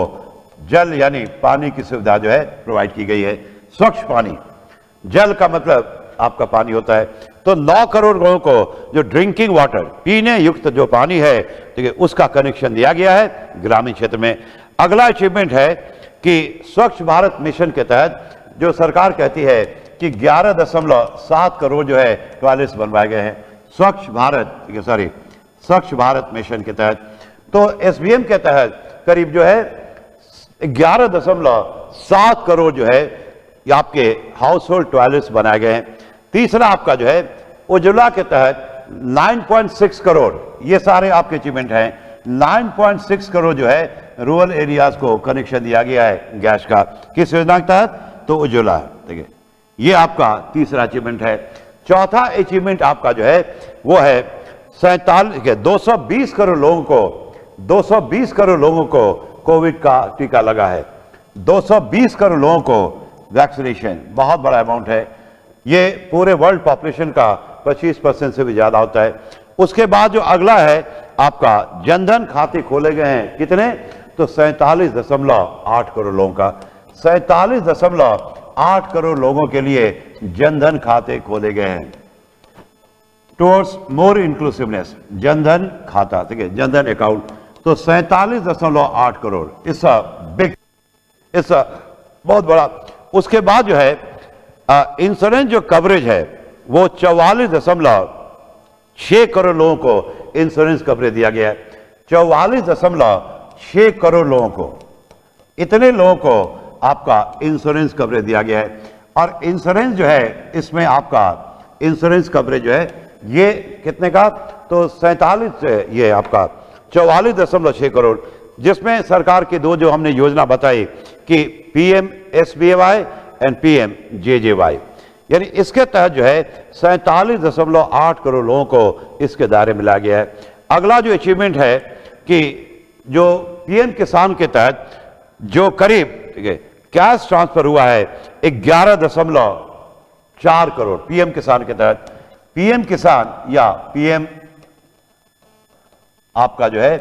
जल यानी पानी की सुविधा जो है प्रोवाइड की गई है। स्वच्छ पानी, जल का मतलब आपका पानी होता है। तो 9 करोड़ लोगों को जो ड्रिंकिंग वाटर, पीने युक्त जो पानी है, ठीक है, उसका कनेक्शन दिया गया है ग्रामीण क्षेत्र में। अगला अचीवमेंट है कि स्वच्छ भारत मिशन के तहत जो सरकार कहती है कि 11.7 करोड़ जो है टॉयलेट्स बनवाए गए हैं। स्वच्छ भारत, सॉरी, स्वच्छ भारत मिशन के तहत, तो एसबीएम के तहत करीब जो है 11.7 करोड़ जो है ये आपके हाउस होल्ड टॉयलेट्स बनाए गए हैं। तीसरा आपका जो है उज्ज्वला के तहत 9.6 करोड़, ये सारे आपके अचीवमेंट हैं। 9.6 करोड़ जो है रूरल एरियाज को कनेक्शन दिया गया है गैस का, किस योजना के तहत? तो उज्ज्वला। ठीक है, ये आपका तीसरा अचीवमेंट है। चौथा अचीवमेंट आपका जो है वो है 220 करोड़ लोगों को 220 करोड़ लोगों को कोविड का टीका लगा है। 220 करोड़ लोगों को वैक्सीनेशन, बहुत बड़ा अमाउंट है। ये पूरे वर्ल्ड पॉपुलेशन का 25% से भी ज्यादा होता है। उसके बाद जो अगला है आपका जनधन खाते खोले गए हैं, कितने? तो 47.8 करोड़ लोगों का, 47.8 करोड़ लोगों के लिए जनधन खाते खोले गए हैं। टुवर्ड्स मोर इंक्लूसिवनेस, जनधन खाता, ठीक है, जनधन अकाउंट, तो 47.8 crore, it's a big, it's a बहुत बड़ा। उसके बाद जो है इंश्योरेंस जो कवरेज है वो 44.6 करोड़ लोगों को इंश्योरेंस कवरेज दिया गया है। 44.6 करोड़ लोगों को, इतने लोगों को आपका इंश्योरेंस कवरेज दिया गया है। और इंश्योरेंस जो है इसमें आपका इंश्योरेंस कवरेज जो है ये कितने का? तो 47, ये आपका 44.6 करोड़, जिसमें सरकार की दो जो हमने योजना बताई कि PMSBY एंड PMJJY, यानी इसके तहत जो है 47.8 करोड़ लोगों को इसके दायरे में लाया गया है। अगला जो अचीवमेंट है कि जो PM किसान के तहत जो करीब, ठीक है, कैश ट्रांसफर हुआ है 11.4 करोड़ PM किसान के तहत। PM किसान या PM आपका जो है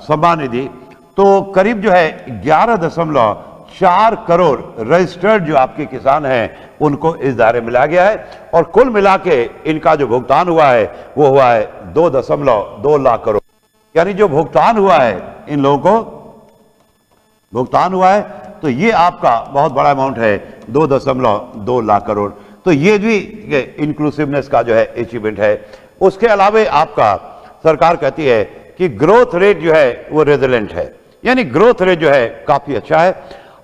सम्मान निधि, तो करीब जो है 11.4 करोड़ रजिस्टर्ड जो आपके किसान हैं उनको इस दायरे में लाया गया है। और कुल मिला के इनका जो भुगतान हुआ है वो हुआ है 2.2 लाख करोड़। यानी जो भुगतान हुआ है, इन लोगों को भुगतान हुआ है, तो ये आपका बहुत बड़ा अमाउंट है, 2.2 लाख करोड़। तो ये भी इंक्लूसिवनेस का जो है अचीवमेंट है। उसके अलावा आपका सरकार कहती है कि ग्रोथ रेट जो है वो रेजिलेंट है, यानी ग्रोथ रेट जो है काफी अच्छा है।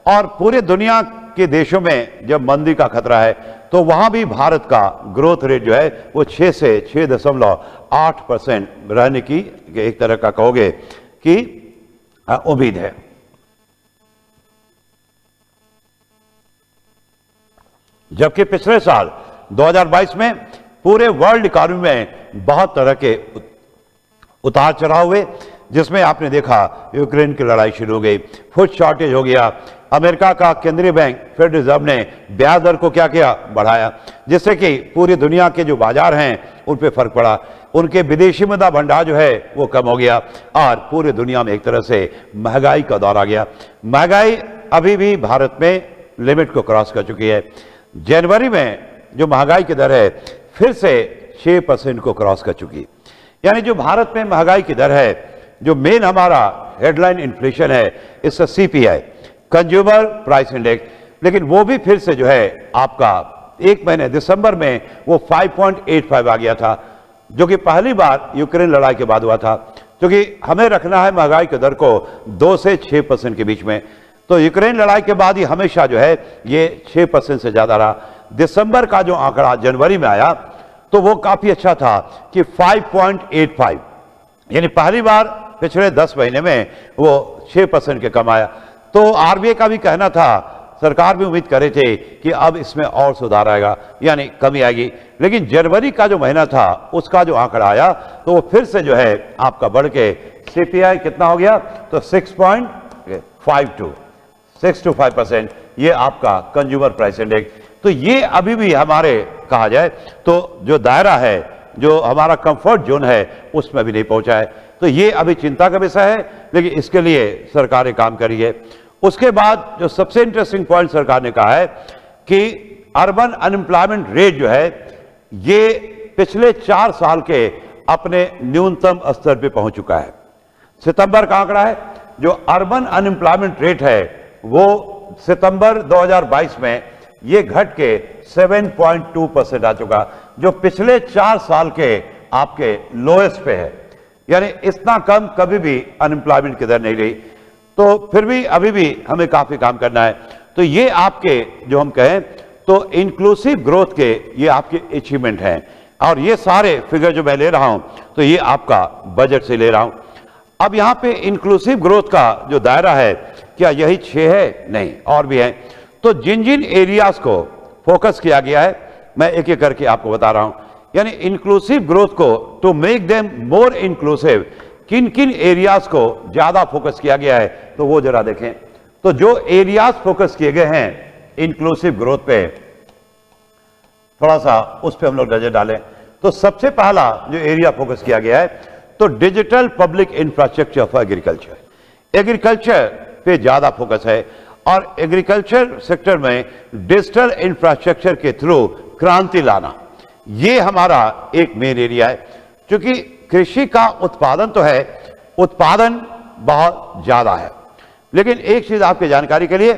और पूरे दुनिया के देशों में जब मंदी का खतरा है तो वहां भी भारत का ग्रोथ रेट जो है वो 6 से 6.8% रहने की एक तरह का कहोगे कि उम्मीद है। जबकि पिछले साल 2022 में पूरे वर्ल्ड इकोनॉमी में बहुत तरह के उतार चढ़ाव हुए, जिसमें आपने देखा यूक्रेन की लड़ाई शुरू हो गई, फूड शॉर्टेज हो गया, अमेरिका का केंद्रीय बैंक फेडरल रिजर्व ने ब्याज दर को क्या किया? बढ़ाया, जिससे कि पूरी दुनिया के जो बाजार हैं उन पे फर्क पड़ा, उनके विदेशी मुद्रा भंडार जो है वो कम हो गया और पूरी दुनिया में एक तरह से महंगाई का दौर आ गया। महंगाई अभी भी भारत में लिमिट को क्रॉस कर चुकी है। जनवरी में जो महंगाई की दर है फिर से 6% को क्रॉस कर चुकी, यानी जो भारत में महंगाई की दर है, जो मेन हमारा हेडलाइन इन्फ्लेशन है, इसका CPI, कंज्यूमर प्राइस इंडेक्स, लेकिन वो भी फिर से जो है आपका एक महीने दिसंबर में वो 5.85 आ गया था, जो कि पहली बार यूक्रेन लड़ाई के बाद हुआ था। क्योंकि हमें रखना है महंगाई की दर को 2 से 6% के बीच में, तो यूक्रेन लड़ाई के बाद ही हमेशा जो है ये 6% से ज्यादा रहा। दिसंबर का जो आंकड़ा जनवरी में आया तो वो काफी अच्छा था कि 5.85, यानी पहली बार पिछले 10 महीने में वो 6% के कम आया। तो RBI का भी कहना था, सरकार भी उम्मीद कर रहे थे कि अब इसमें और सुधार आएगा, यानी कमी आएगी। लेकिन जनवरी का जो महीना था उसका जो आंकड़ा आया तो वो फिर से जो है आपका बढ़ के CPI कितना हो गया? तो 6.5%, ये आपका कंज्यूमर प्राइस इंडेक्स। तो ये अभी भी हमारे कहा जाए तो जो दायरा है, जो हमारा कंफर्ट जोन है, उसमें भी नहीं पहुंचा है। तो ये अभी चिंता का विषय है, लेकिन इसके लिए सरकारें काम करी है। उसके बाद जो सबसे इंटरेस्टिंग पॉइंट सरकार ने कहा है कि अर्बन अनएम्प्लॉयमेंट रेट जो है ये पिछले 4 साल के अपने न्यूनतम स्तर पे पहुंच चुका है। सितंबर का आंकड़ा है, जो अर्बन अनएम्प्लॉयमेंट रेट है वो सितंबर 2022 में ये घट के 7.2% आ चुका, जो पिछले 4 साल के आपके लोएस्ट पे है, यानी इतना कम कभी भी अनएम्प्लॉयमेंट की दर नहीं रही। तो फिर भी अभी भी हमें काफी काम करना है। तो ये आपके जो हम कहें तो इंक्लूसिव ग्रोथ के ये आपके अचीवमेंट हैं, और ये सारे फिगर जो मैं ले रहा हूं तो ये आपका बजट से ले रहा हूं। अब यहां पे इंक्लूसिव ग्रोथ का जो दायरा है, क्या यही 6 है? नहीं, और भी है। तो जिन जिन एरियाज को फोकस किया गया है मैं एक एक करके आपको बता रहा हूं। यानी इंक्लूसिव ग्रोथ को to make them more inclusive किन किन एरियाज को ज्यादा फोकस किया गया है, तो वो जरा देखें। तो जो एरियाज फोकस किए गए हैं इंक्लूसिव ग्रोथ पे, थोड़ा सा उस पे हम लोग नजर डालें। तो सबसे पहला जो एरिया फोकस किया गया है तो digital public infrastructure for agriculture. Agriculture पे ज्यादा फोकस है, और एग्रीकल्चर सेक्टर में डिजिटल इंफ्रास्ट्रक्चर के थ्रू क्रांति लाना, ये हमारा एक मेन एरिया है। क्योंकि कृषि का उत्पादन तो है, उत्पादन बहुत ज्यादा है, लेकिन एक चीज आपकी जानकारी के लिए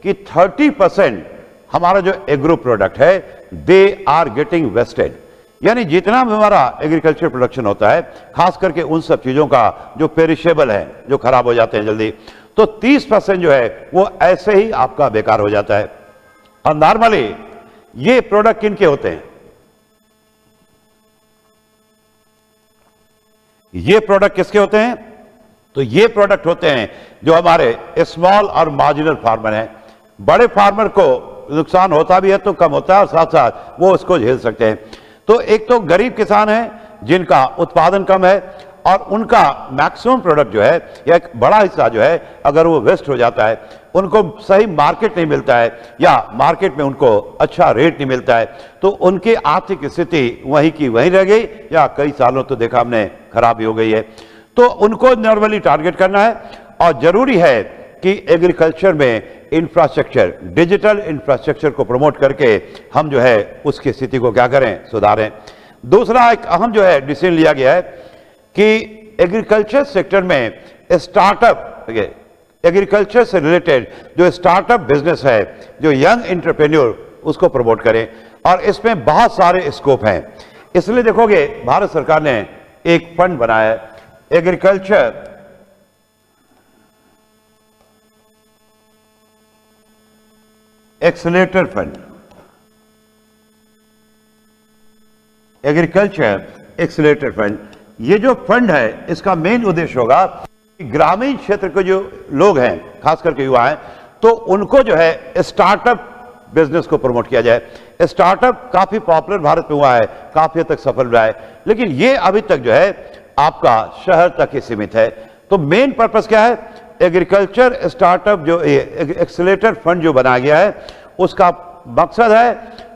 कि 30% हमारा जो एग्रो प्रोडक्ट है दे आर गेटिंग वेस्टेड। यानी जितना भी हमारा एग्रीकल्चर प्रोडक्शन होता है, खास करके उन सब चीजों का जो पेरिशेबल है, जो खराब हो जाते हैं जल्दी, तो 30% जो है वो ऐसे ही आपका बेकार हो जाता है। और नॉर्मली ये प्रोडक्ट किनके होते हैं? ये प्रोडक्ट किसके होते हैं? तो ये प्रोडक्ट होते हैं जो हमारे स्मॉल और मार्जिनल फार्मर हैं। बड़े फार्मर को नुकसान होता भी है तो कम होता है, और साथ साथ वो उसको झेल सकते हैं। तो एक तो गरीब किसान हैं जिनका उत्पादन कम है, और उनका मैक्सिमम प्रोडक्ट जो है, या एक बड़ा हिस्सा जो है, अगर वो वेस्ट हो जाता है, उनको सही मार्केट नहीं मिलता है, या मार्केट में उनको अच्छा रेट नहीं मिलता है, तो उनकी आर्थिक स्थिति वहीं की वहीं रह गई, या कई सालों तो देखा हमने खराबी हो गई है। तो उनको नॉर्मली टारगेट करना है, और जरूरी है कि एग्रीकल्चर में इंफ्रास्ट्रक्चर, डिजिटल इंफ्रास्ट्रक्चर को प्रमोट करके हम जो है उसकी स्थिति को क्या करें, सुधारें। दूसरा एक अहम जो है डिसीजन लिया गया है कि एग्रीकल्चर सेक्टर में स्टार्टअप, एग्रीकल्चर से रिलेटेड जो स्टार्टअप बिजनेस है, जो यंग एंटरप्रेन्योर, उसको प्रमोट करें, और इसमें बहुत सारे स्कोप हैं। इसलिए देखोगे भारत सरकार ने एक फंड बनाया है, agriculture accelerator fund. Agriculture accelerator fund, ये जो फंड है इसका मेन उद्देश्य होगा कि ग्रामीण क्षेत्र के जो लोग हैं, खास करके युवा हैं, तो उनको जो है स्टार्टअप बिजनेस को प्रमोट किया जाए। स्टार्टअप काफी पॉपुलर भारत में हुआ है, काफी हद तक सफल रहा है, लेकिन ये अभी तक जो है आपका शहर तक ही सीमित है। तो मेन पर्पस क्या है? एग्रीकल्चर स्टार्टअप जो एक्सीलरेटर फंड जो बनाया गया है, उसका मकसद है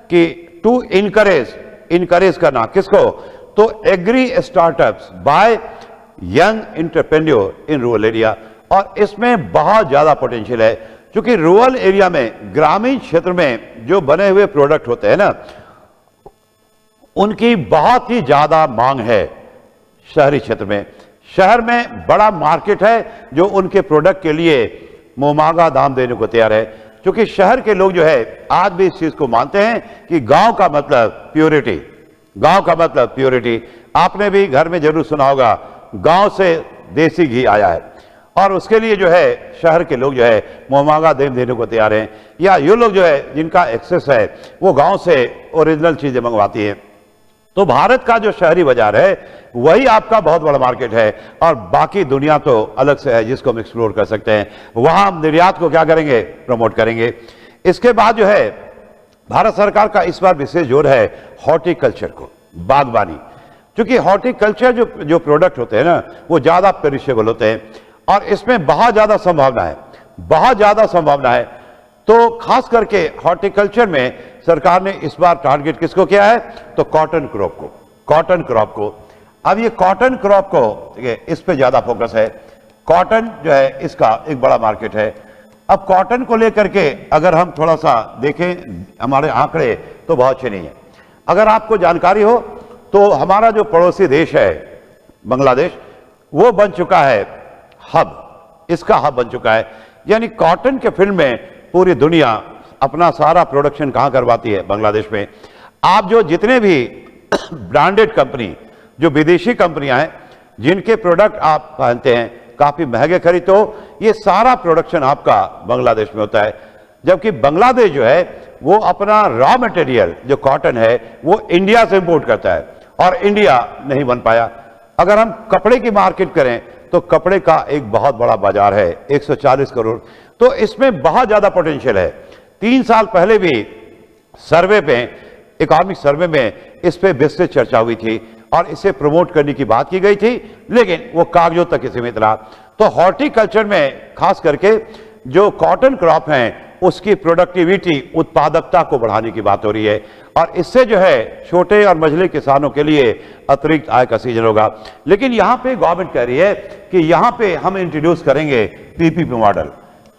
कि टू इनकरेज करना किसको? तो agri startups by young entrepreneur in rural area. और इसमें बहुत ज्यादा पोटेंशियल है, क्योंकि रूरल एरिया में, ग्रामीण क्षेत्र में जो बने हुए प्रोडक्ट होते हैं ना, उनकी बहुत ही ज्यादा मांग है शहरी क्षेत्र में। शहर में बड़ा मार्केट है जो उनके प्रोडक्ट के लिए मुंहमांगा दाम देने को तैयार है, क्योंकि शहर के लोग जो है आज भी इस चीज को मानते हैं कि गांव का मतलब प्योरिटी, गांव का मतलब प्योरिटी। आपने भी घर में जरूर सुना होगा, गांव से देसी घी आया है, और उसके लिए जो है शहर के लोग जो है मुंहमांगा दाम देने को तैयार हैं। या ये लोग जो है जिनका एक्सेस है वो गांव से ओरिजिनल चीजें मंगवाती हैं। तो भारत का जो शहरी बाजार है वही आपका बहुत बड़ा मार्केट है, और बाकी दुनिया तो अलग से है जिसको हम एक्सप्लोर कर सकते हैं। वहां हम निर्यात को क्या करेंगे? प्रमोट करेंगे। इसके बाद जो है भारत सरकार का इस बार विशेष जोर है हॉर्टिकल्चर को, बागवानी। क्योंकि हॉर्टिकल्चर जो प्रोडक्ट होते हैं ना, वो ज्यादा पेरिशेबल होते हैं, और इसमें बहुत ज्यादा संभावना है, बहुत ज्यादा संभावना है। तो खास करके हॉर्टिकल्चर में सरकार ने इस बार टारगेट किसको किया है? तो कॉटन क्रॉप को, कॉटन क्रॉप को। अब ये कॉटन क्रॉप को, देखिए, इस पे ज्यादा फोकस है। कॉटन जो है इसका एक बड़ा मार्केट है। अब कॉटन को लेकर के अगर हम थोड़ा सा देखें, हमारे आंकड़े तो बहुत अच्छे नहीं है। अगर आपको जानकारी हो तो हमारा जो पड़ोसी देश है बांग्लादेश, वो बन चुका है हब, इसका हब बन चुका है। यानी कॉटन के फील्ड में पूरी दुनिया अपना सारा प्रोडक्शन कहां करवाती है? बांग्लादेश में। आप जो जितने भी ब्रांडेड कंपनी जो विदेशी कंपनियां हैं जिनके प्रोडक्ट आप पहनते हैं काफी महंगे खरीदते हो, ये सारा प्रोडक्शन आपका बांग्लादेश में होता है। जबकि बांग्लादेश जो है वो अपना रॉ मटेरियल जो कॉटन है वो इंडिया से इंपोर्ट करता है और इंडिया नहीं बन पाया। अगर हम कपड़े की मार्केट करें तो कपड़े का एक बहुत बड़ा बाजार है, 140 करोड़। तो इसमें बहुत ज्यादा पोटेंशियल है। 3 साल पहले भी सर्वे पे, इकोनॉमिक सर्वे में इस पे विस्तृत चर्चा हुई थी और इसे प्रमोट करने की बात की गई थी, लेकिन वो कागजों तक ही सीमित रहा। तो हॉर्टिकल्चर में खास करके जो कॉटन क्रॉप है उसकी प्रोडक्टिविटी, उत्पादकता को बढ़ाने की बात हो रही है और इससे जो है छोटे और मझले किसानों के लिए अतिरिक्त आय का सीजन होगा। लेकिन यहाँ पे गवर्नमेंट कह रही है कि यहाँ पे हम इंट्रोड्यूस करेंगे पीपीपी मॉडल,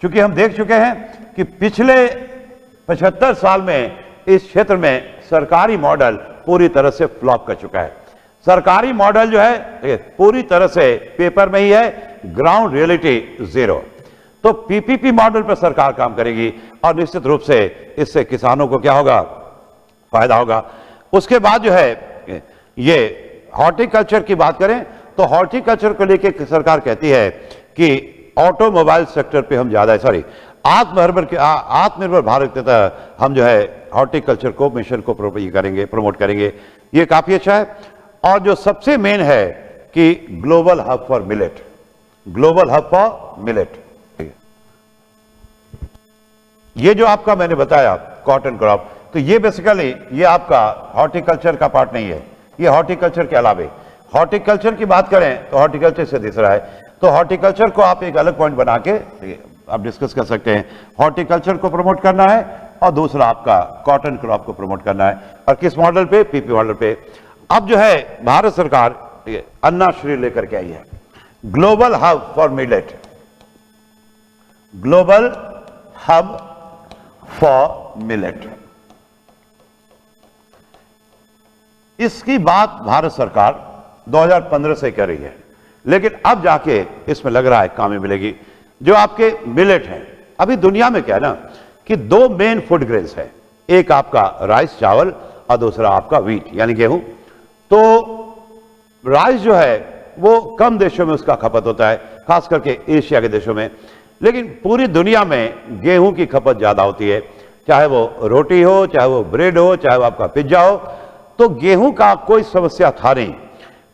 क्योंकि हम देख चुके हैं कि पिछले 75 साल में इस क्षेत्र में सरकारी मॉडल पूरी तरह से फ्लॉप कर चुका है। सरकारी मॉडल जो है पूरी तरह से पेपर में ही है, ग्राउंड रियलिटी जीरो। तो पीपीपी मॉडल पर सरकार काम करेगी और निश्चित रूप से इससे किसानों को क्या होगा, फायदा होगा। उसके बाद जो है ये हॉर्टिकल्चर की बात करें तो हॉर्टिकल्चर को लेकर सरकार कहती है कि ऑटोमोबाइल सेक्टर पे हम ज्यादा आत्मनिर्भर भारत के तहत हम जो है हॉर्टिकल्चर को मिशन को प्रमोट करेंगे। ये काफी अच्छा है। और जो सबसे मेन है कि global hub for millet, global hub for millet, ये जो आपका मैंने बताया कॉटन क्रॉप, तो ये बेसिकली ये आपका हॉर्टिकल्चर का पार्ट नहीं है, ये हॉर्टिकल्चर के अलावे। हॉर्टिकल्चर की बात करें तो हॉर्टिकल्चर से तीसरा है, तो हॉर्टिकल्चर को आप एक अलग पॉइंट बना के आप डिस्कस कर सकते हैं। हॉर्टिकल्चर को प्रमोट करना है और दूसरा आपका कॉटन क्रॉप को प्रमोट करना है, और किस मॉडल पे, पीपी मॉडल पे। अब जो है भारत सरकार अन्नाश्री लेकर के आई है, global hub for millet, global hub for millet. इसकी बात भारत सरकार 2015 से कर रही है, लेकिन अब जाके इसमें लग रहा है कामयाबी मिलेगी। जो आपके मिलेट हैं, अभी दुनिया में क्या है ना कि 2 मेन फूड ग्रेन्स है, एक आपका राइस चावल और दूसरा आपका व्हीट यानी गेहूं। तो राइस जो है वो कम देशों में उसका खपत होता है, खास करके एशिया के देशों में, लेकिन पूरी दुनिया में गेहूं की खपत ज्यादा होती है, चाहे वो रोटी हो, चाहे वो ब्रेड हो, चाहे वो आपका पिज्जा हो। तो गेहूं का कोई समस्या था नहीं,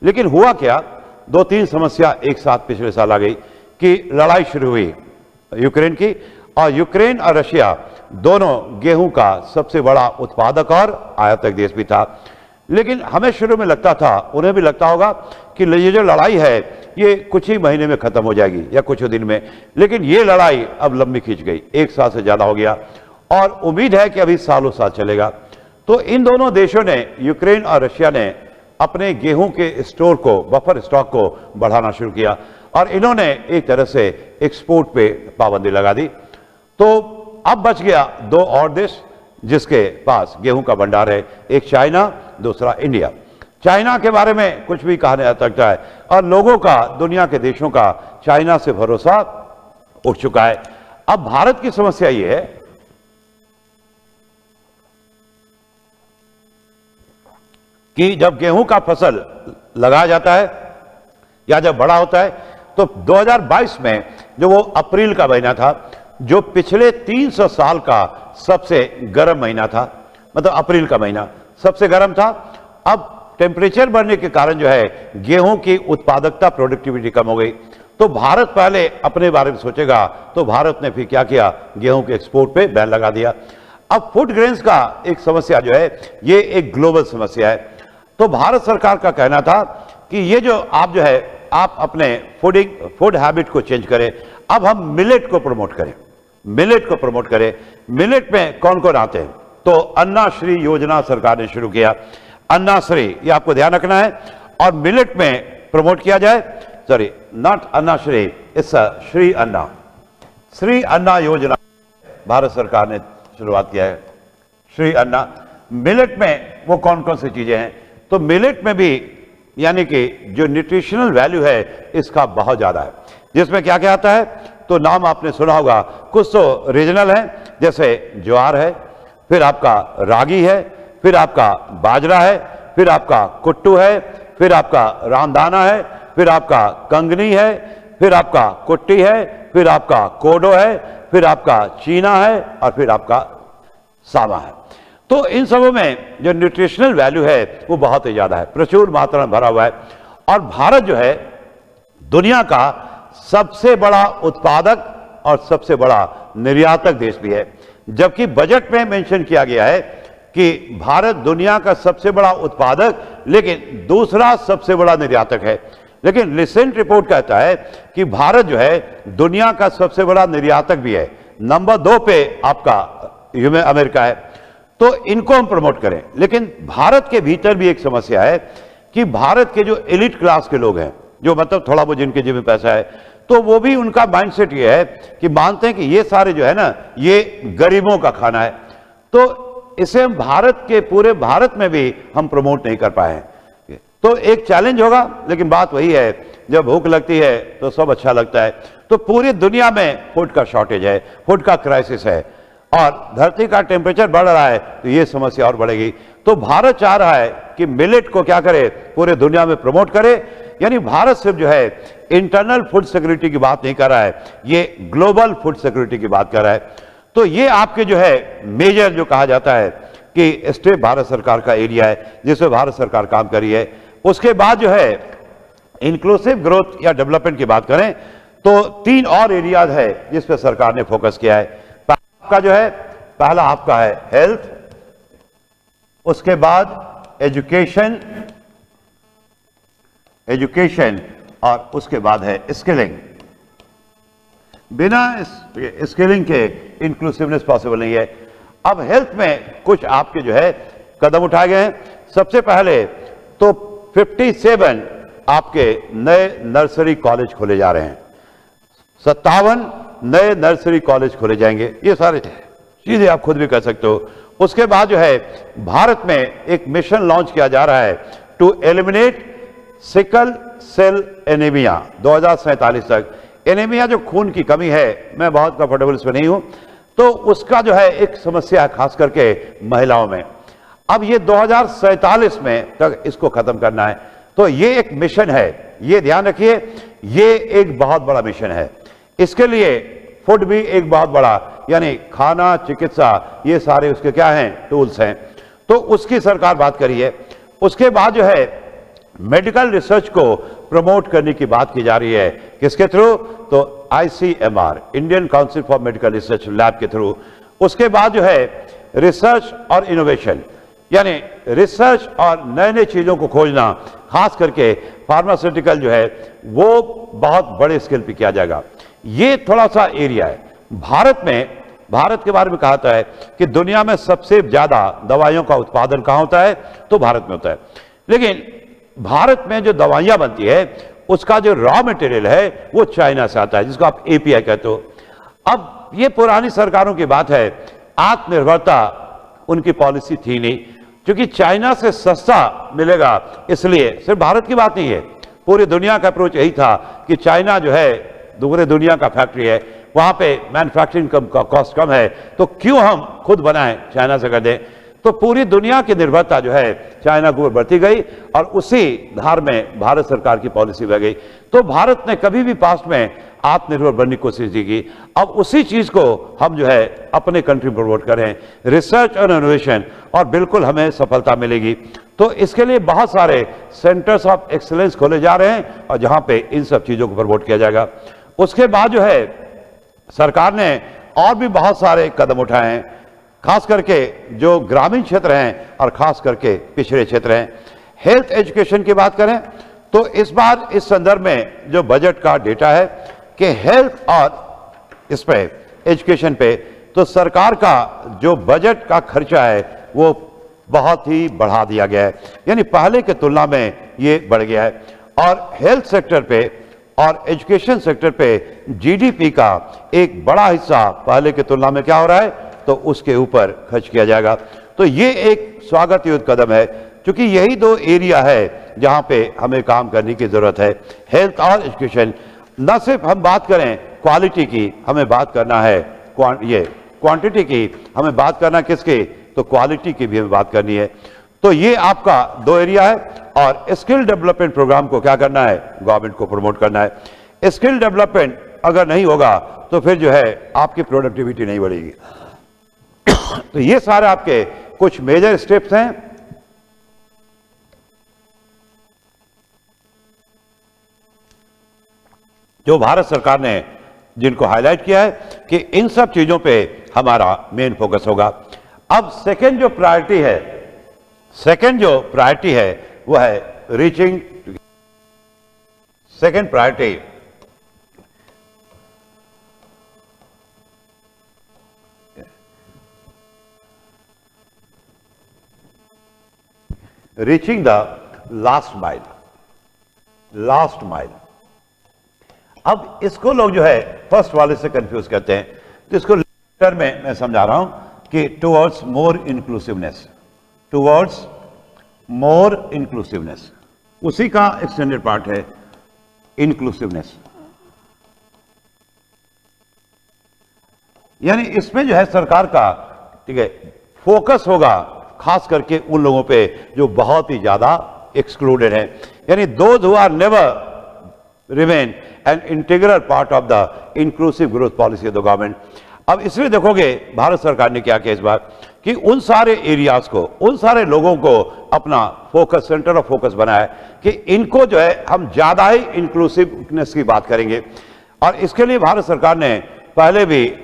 लेकिन हुआ क्या, 2-3 समस्या एक साथ पिछले साल आ गई कि लड़ाई शुरू हुई यूक्रेन की, और यूक्रेन और रशिया दोनों गेहूं का सबसे बड़ा उत्पादक और आयातक देश भी था। लेकिन हमें शुरू में लगता था, उन्हें भी लगता होगा कि ये जो लड़ाई है ये कुछ ही महीने में खत्म हो जाएगी या कुछ दिन में, लेकिन ये लड़ाई अब लंबी खींच गई, 1 साल से ज्यादा हो गया और उम्मीद है कि अभी सालों साल चलेगा। तो इन दोनों देशों ने, यूक्रेन और रशिया ने, अपने गेहूं के स्टोर को, बफर स्टॉक को बढ़ाना शुरू किया और इन्होंने एक तरह से एक्सपोर्ट पे पाबंदी लगा दी। तो अब बच गया 2 और देश जिसके पास गेहूं का भंडार है, एक चाइना, दूसरा इंडिया। चाइना के बारे में कुछ भी कहा जा सकता है और लोगों का, दुनिया के देशों का चाइना से भरोसा उठ चुका है। अब भारत की समस्या ये है कि जब गेहूं का फसल लगाया जाता है या जब बड़ा होता है, तो 2022 में जो वो अप्रैल का महीना था, जो पिछले 300 साल का सबसे गर्म महीना था, मतलब अप्रैल का महीना सबसे गर्म था। अब टेम्परेचर बढ़ने के कारण जो है गेहूं की उत्पादकता, प्रोडक्टिविटी कम हो गई। तो भारत पहले अपने बारे में सोचेगा, तो भारत ने फिर क्या किया, गेहूं के एक्सपोर्ट पे बैन लगा दिया। अब फूड ग्रेन्स का एक समस्या जो है ये एक ग्लोबल समस्या है। तो भारत सरकार का कहना था कि ये जो आप जो है आप अपने फूड हैबिट को चेंज करें, अब हम मिलेट को प्रमोट करें, मिलेट को प्रमोट करें। मिलेट में कौन कौन आते हैं, तो अन्नाश्री योजना सरकार ने शुरू किया। अन्नाश्री, ये आपको ध्यान रखना है, और मिलेट में प्रमोट किया जाए, सॉरी नॉट अन्नाश्री, इट्स श्री अन्ना, श्री अन्ना योजना भारत सरकार ने शुरुआत किया है, श्री अन्ना। मिलेट में वो कौन कौन सी चीजें हैं, तो मिलेट में भी यानी कि जो न्यूट्रिशनल वैल्यू है इसका बहुत ज्यादा है, जिसमें क्या क्या आता है, तो नाम आपने सुना होगा, कुछ तो रीजनल है जैसे ज्वार है, फिर आपका रागी है, फिर आपका बाजरा है, फिर आपका कुट्टू है, फिर आपका रामदाना है, फिर आपका कंगनी है, फिर आपका कुट्टी है, फिर आपका कोडो है, फिर आपका चीना है और फिर आपका सावा है। तो इन सबों में जो न्यूट्रिशनल वैल्यू है वो बहुत ही ज्यादा है, प्रचुर मात्रा में भरा हुआ है। और भारत जो है दुनिया का सबसे बड़ा उत्पादक और सबसे बड़ा निर्यातक देश भी है। जबकि बजट में मेंशन किया गया है कि भारत दुनिया का सबसे बड़ा उत्पादक लेकिन दूसरा सबसे बड़ा निर्यातक है। लेकिन रिसेंट रिपोर्ट कहता है कि भारत जो है दुनिया का सबसे बड़ा निर्यातक भी है, नंबर 2 पे आपका अमेरिका है। तो इनको हम प्रमोट करें, लेकिन भारत के भीतर भी एक समस्या है कि भारत के जो एलिट क्लास के लोग हैं, जो मतलब थोड़ा बहुत जिनके जेब में पैसा है, तो वो भी उनका माइंडसेट ये है कि मानते हैं कि ये सारे जो है ना ये गरीबों का खाना है। तो इसे हम भारत के पूरे भारत में भी हम प्रमोट नहीं कर पाए हैं। तो एक चैलेंज होगा, लेकिन बात वही है, जब भूख लगती है तो सब अच्छा लगता है। तो पूरी दुनिया में फूड का शॉर्टेज है, फूड का क्राइसिस है और धरती का टेम्परेचर बढ़ रहा है, तो ये समस्या और बढ़ेगी। तो भारत चाह रहा है कि मिलेट को क्या करे, पूरे दुनिया में प्रमोट करे। यानी भारत सिर्फ जो है इंटरनल फूड सिक्योरिटी की बात नहीं कर रहा है, ये ग्लोबल फूड सिक्योरिटी की बात कर रहा है। तो ये आपके जो है मेजर जो कहा जाता है कि स्टेट भारत सरकार का एरिया है जिसमें भारत सरकार काम कर रही है। उसके बाद जो है इंक्लूसिव ग्रोथ या डेवलपमेंट की बात करें तो 3 और एरियाज है जिस पर सरकार ने फोकस किया है। आपका जो है पहला आपका है हेल्थ, उसके बाद एजुकेशन और उसके बाद है स्किलिंग। बिना स्किलिंग के इंक्लूसिवनेस पॉसिबल नहीं है। अब हेल्थ में कुछ आपके जो है कदम उठाए गए हैं। सबसे पहले तो 57 आपके नए नर्सरी कॉलेज खोले जा रहे हैं, 57 नए नर्सरी कॉलेज खोले जाएंगे। ये सारे चीजें आप खुद भी कर सकते हो। उसके बाद जो है भारत में एक मिशन लॉन्च किया जा रहा है to eliminate sickle cell anaemia 2047 तक। एनीमिया जो खून की कमी है, मैं बहुत कंफर्टेबल इसमें नहीं हूं, तो उसका जो है एक समस्या है खास करके महिलाओं में। अब ये 2047 में तक इसको खत्म करना है। तो ये एक मिशन है, ये ध्यान रखिए, ये एक बहुत बड़ा मिशन है। इसके लिए फूड भी एक बहुत बड़ा, यानी खाना, चिकित्सा, ये सारे उसके क्या हैं, टूल्स हैं। तो उसकी सरकार बात करी है। उसके बाद जो है मेडिकल रिसर्च को प्रमोट करने की बात की जा रही है। किसके थ्रू? तो ICMR, Indian council for medical research lab के थ्रू। उसके बाद जो है रिसर्च और इनोवेशन, यानी रिसर्च और नए नए चीजों को खोजना, खास करके फार्मास्यूटिकल जो है वो बहुत बड़े स्केल पे किया जाएगा। ये थोड़ा सा एरिया है। भारत के बारे में कहा जाता है कि दुनिया में सबसे ज्यादा दवाइयों का उत्पादन कहां होता है, तो भारत में होता है। लेकिन भारत में जो दवाइयां बनती है उसका जो रॉ मटेरियल है वो चाइना से आता है, जिसको आप API कहते हो। अब ये पुरानी सरकारों की बात है, आत्मनिर्भरता उनकी पॉलिसी थी नहीं, क्योंकि चाइना से सस्ता मिलेगा, इसलिए सिर्फ भारत की बात नहीं है, पूरी दुनिया का अप्रोच यही था कि चाइना जो है पूरे दुनिया का फैक्ट्री है, वहां पे मैन्युफैक्चरिंग का कॉस्ट कम है, तो क्यों हम खुद बनाएं, चाइना से कर दें। तो पूरी दुनिया की निर्भरता जो है चाइना को बढ़ती गई और उसी धार में भारत सरकार की पॉलिसी बह गई। तो भारत ने कभी भी पास्ट में आत्मनिर्भर बनने की कोशिश की। अब उसी चीज को हम जो है अपने कंट्री में प्रमोट करें, रिसर्च और इनोवेशन, और बिल्कुल हमें सफलता मिलेगी। तो इसके लिए बहुत सारे सेंटर्स ऑफ एक्सीलेंस खोले जा रहे हैं और जहां पे इन सब चीजों को प्रमोट किया जाएगा। उसके बाद जो है सरकार ने और भी बहुत सारे कदम उठाए हैं, खास करके जो ग्रामीण क्षेत्र हैं और खास करके पिछड़े क्षेत्र हैं। हेल्थ एजुकेशन की बात करें तो इस बार इस संदर्भ में जो बजट का डेटा है कि हेल्थ और इस पे एजुकेशन पे, तो सरकार का जो बजट का खर्चा है वो बहुत ही बढ़ा दिया गया है, यानी पहले की तुलना में ये बढ़ गया है। और हेल्थ सेक्टर पे और एजुकेशन सेक्टर पे GDP का एक बड़ा हिस्सा पहले की तुलना में क्या हो रहा है, तो उसके ऊपर खर्च किया जाएगा। तो ये एक स्वागत योग्य कदम है, क्योंकि यही 2 एरिया है जहां पे हमें काम करने की जरूरत है, हेल्थ और एजुकेशन। न सिर्फ हम बात करें क्वालिटी की, हमें बात करना है क्वांटिटी की, हमें बात करना किसकी, तो क्वालिटी की भी हमें बात करनी है। तो ये आपका 2 एरिया है। और स्किल डेवलपमेंट प्रोग्राम को क्या करना है, गवर्नमेंट को प्रमोट करना है। स्किल डेवलपमेंट अगर नहीं होगा तो फिर जो है आपकी प्रोडक्टिविटी नहीं बढ़ेगी। तो ये सारे आपके कुछ मेजर स्टेप्स हैं जो भारत सरकार ने जिनको हाईलाइट किया है कि इन सब चीजों पे हमारा मेन फोकस होगा। अब सेकेंड जो प्रायोरिटी है वो है reaching. Second priority reaching the last mile. अब इसको लोग जो है फर्स्ट वाले से कंफ्यूज करते हैं, तो इसको लेटर में मैं समझा रहा हूं कि टुवर्ड्स मोर इंक्लूसिवनेस, उसी का एक्सटेंडेड पार्ट है इंक्लूसिवनेस। यानी इसमें जो है सरकार का, ठीक है, फोकस होगा खास करके उन लोगों पे जो बहुत ही ज्यादा एक्सक्लूडेड है, यानी those who are never remain an integral part of the inclusive growth policy of the government. अब इसमें देखोगे भारत सरकार ने क्या किया इस बार कि उन सारे एरियाज को, उन सारे लोगों को अपना फोकस, सेंटर ऑफ फोकस बनाया कि इनको जो है हम ज्यादा ही इंक्लूसिवनेस की बात करेंगे। और इसके लिए भारत सरकार ने पहले भी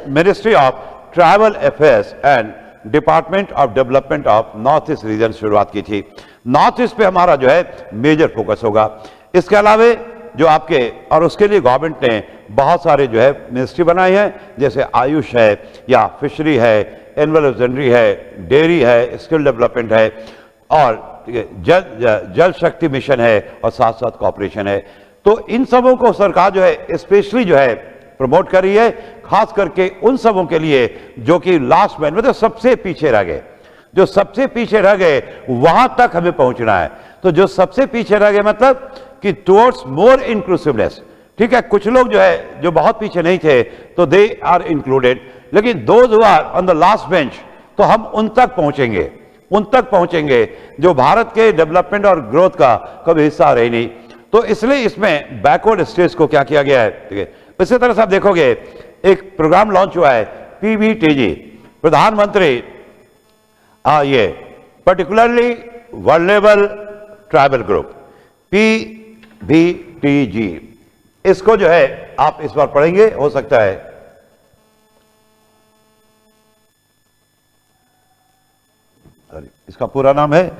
ministry of tribal affairs and department of development of north east region शुरुआत की थी। नॉर्थ ईस्ट पे हमारा जो है मेजर फोकस होगा। इसके अलावे जो आपके, और उसके लिए गवर्नमेंट ने बहुत सारे जो है मिनिस्ट्री बनाई है, जैसे आयुष है या फिशरी है, एनिमल हस्बेंड्री है, डेयरी है, स्किल डेवलपमेंट है, और जल शक्ति मिशन है, और साथ साथ कॉर्पोरेशन है। तो इन सबों को सरकार जो है स्पेशली जो है प्रमोट कर रही है, खास करके उन सबों के लिए जो कि लास्ट में, मतलब सबसे पीछे रह गए। जो सबसे पीछे रह गए वहां तक हमें पहुंचना है। तो जो सबसे पीछे रह गए मतलब कि टुवर्ड्स मोर इंक्लूसिवनेस, ठीक है। कुछ लोग जो है जो बहुत पीछे नहीं थे तो दे आर इंक्लूडेड, लेकिन those who are on the last bench, तो हम उन तक पहुंचेंगे जो भारत के डेवलपमेंट और ग्रोथ का कभी हिस्सा रहे नहीं। तो इसलिए इसमें बैकवर्ड स्टेट्स को क्या किया गया है, ठीक है। इसी तरह से आप देखोगे एक प्रोग्राम लॉन्च हुआ है PVTG, प्रधानमंत्री ये particularly vulnerable tribal group, PVTG। इसको जो है आप इस बार पढ़ेंगे, हो सकता है इसका पूरा नाम है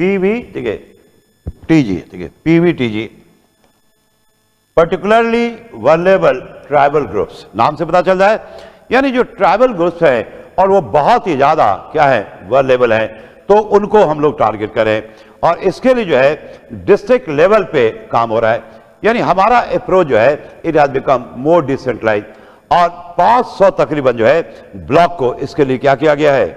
PVTG, particularly vulnerable tribal groups. नाम से पता चल रहा है यानी जो ट्राइबल ग्रुप्स हैं और वो बहुत ही ज्यादा क्या है, वल्नरेबल है, तो उनको हम लोग टारगेट करें। और इसके लिए जो है डिस्ट्रिक्ट लेवल पे काम हो रहा है, यानी हमारा अप्रोच जो है it has become more decentralise. और 500 तकरीबन जो है ब्लॉक को इसके लिए क्या किया गया है,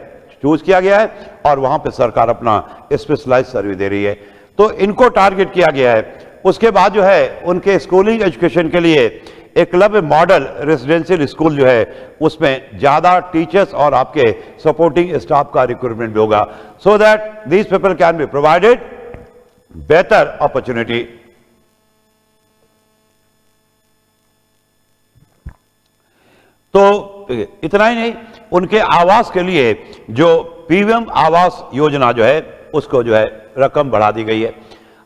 चूज किया गया है, और वहां पे सरकार अपना स्पेशलाइज सर्विस दे रही है। तो इनको टारगेट किया गया है। उसके बाद जो है उनके स्कूलिंग एजुकेशन के लिए एकलव्य मॉडल रेजिडेंशियल स्कूल जो है उसमें ज्यादा टीचर्स और आपके सपोर्टिंग स्टाफ का रिक्रूटमेंट भी होगा, so that these people can be provided better opportunity. तो इतना ही नहीं, उनके आवास के लिए जो PM आवास योजना जो है उसको जो है रकम बढ़ा दी गई है।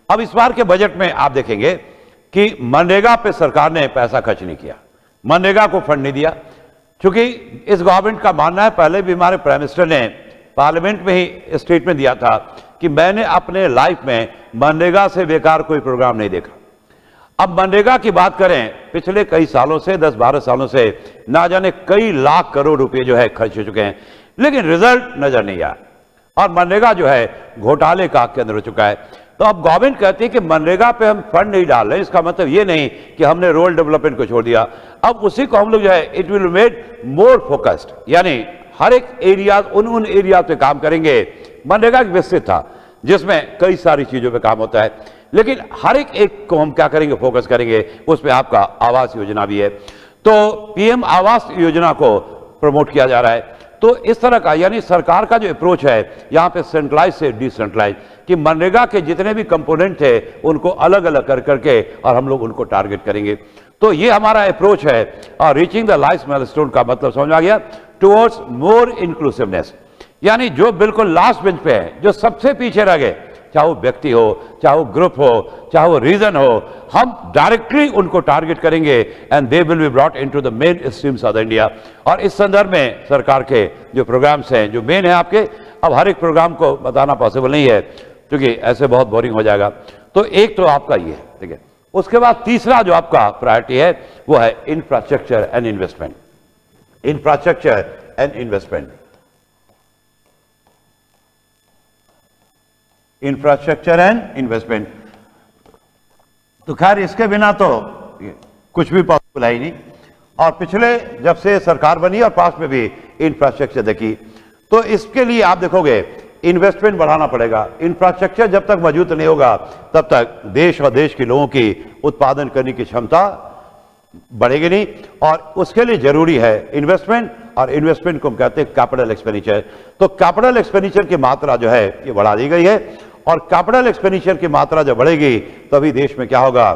अब इस बार के बजट में आप देखेंगे कि मनरेगा पे सरकार ने पैसा खर्च नहीं किया, मनरेगा को फंड नहीं दिया, क्योंकि इस गवर्नमेंट का मानना है, पहले भी हमारे प्राइम मिनिस्टर ने पार्लियामेंट में ही स्टेटमेंट दिया था कि मैंने अपने लाइफ में मनरेगा से बेकार कोई प्रोग्राम नहीं देखा। अब मनरेगा की बात करें, पिछले कई सालों से 10-12 सालों से ना जाने कई लाख करोड़ रुपए जो है खर्च हो चुके हैं, लेकिन रिजल्ट नजर नहीं आया और मनरेगा जो है घोटाले का केंद्र हो चुका है। तो अब गवर्नमेंट कहती है कि मनरेगा पे हम फंड नहीं डाल रहे, इसका मतलब ये नहीं कि हमने रूरल डेवलपमेंट को छोड़ दिया। अब उसी को हम लोग जो है it will made more focused, यानी हर एक एरिया उन एरिया पे काम करेंगे। मनरेगा एक विस्तृत था जिसमें कई सारी चीजों पे काम होता है, लेकिन हर एक को हम क्या करेंगे, फोकस करेंगे। उसमें आपका आवास योजना भी है, तो PM आवास योजना को प्रमोट किया जा रहा है। तो तो इस तरह का यानी सरकार का जो अप्रोच है यहाँ पे सेंट्रलाइज से डिसेंट्रलाइज, कि मनरेगा के जितने भी कंपोनेंट थे उनको अलग अलग कर करके और हम लोग उनको टारगेट करेंगे। तो ये हमारा अप्रोच है। और रीचिंग द लाइफ माइलस्टोन का मतलब समझ आ गया, टुवर्ड्स मोर इंक्लूसिवनेस, यानी जो बिल्कुल लास्ट बेंच पे है, जो सबसे पीछे रह गए, चाहे वो व्यक्ति हो, चाहे वो ग्रुप हो, चाहे वो रीजन हो, हम डायरेक्टली उनको टारगेट करेंगे and they will be brought into the main streams of the India. और इस संदर्भ में सरकार के जो प्रोग्राम्स हैं, जो मेन है आपके, अब हर एक प्रोग्राम को बताना पॉसिबल नहीं है क्योंकि ऐसे बहुत बोरिंग हो जाएगा। तो एक तो आपका ये है, ठीक है। उसके बाद तीसरा जो आपका प्रायोरिटी है वो है infrastructure and investment. Infrastructure and investment, infrastructure and investment, तो खैर इसके बिना तो कुछ भी पॉसिबल है ही नहीं। और पिछले जब से सरकार बनी और पास में भी इंफ्रास्ट्रक्चर देखी, तो इसके लिए आप देखोगे इन्वेस्टमेंट बढ़ाना पड़ेगा। इंफ्रास्ट्रक्चर जब तक मौजूद नहीं होगा तब तक देश और देश के लोगों की उत्पादन करने की क्षमता बढ़ेगी नहीं, और उसके लिए जरूरी है इन्वेस्टमेंट। और इन्वेस्टमेंट को हम कहते हैं कैपिटल एक्सपेंडिचर। तो कैपिटल एक्सपेंडिचर की मात्रा जो है ये बढ़ा दी गई है, और कैपिटल एक्सपेंडिचर की मात्रा जब बढ़ेगी तभी देश में क्या होगा,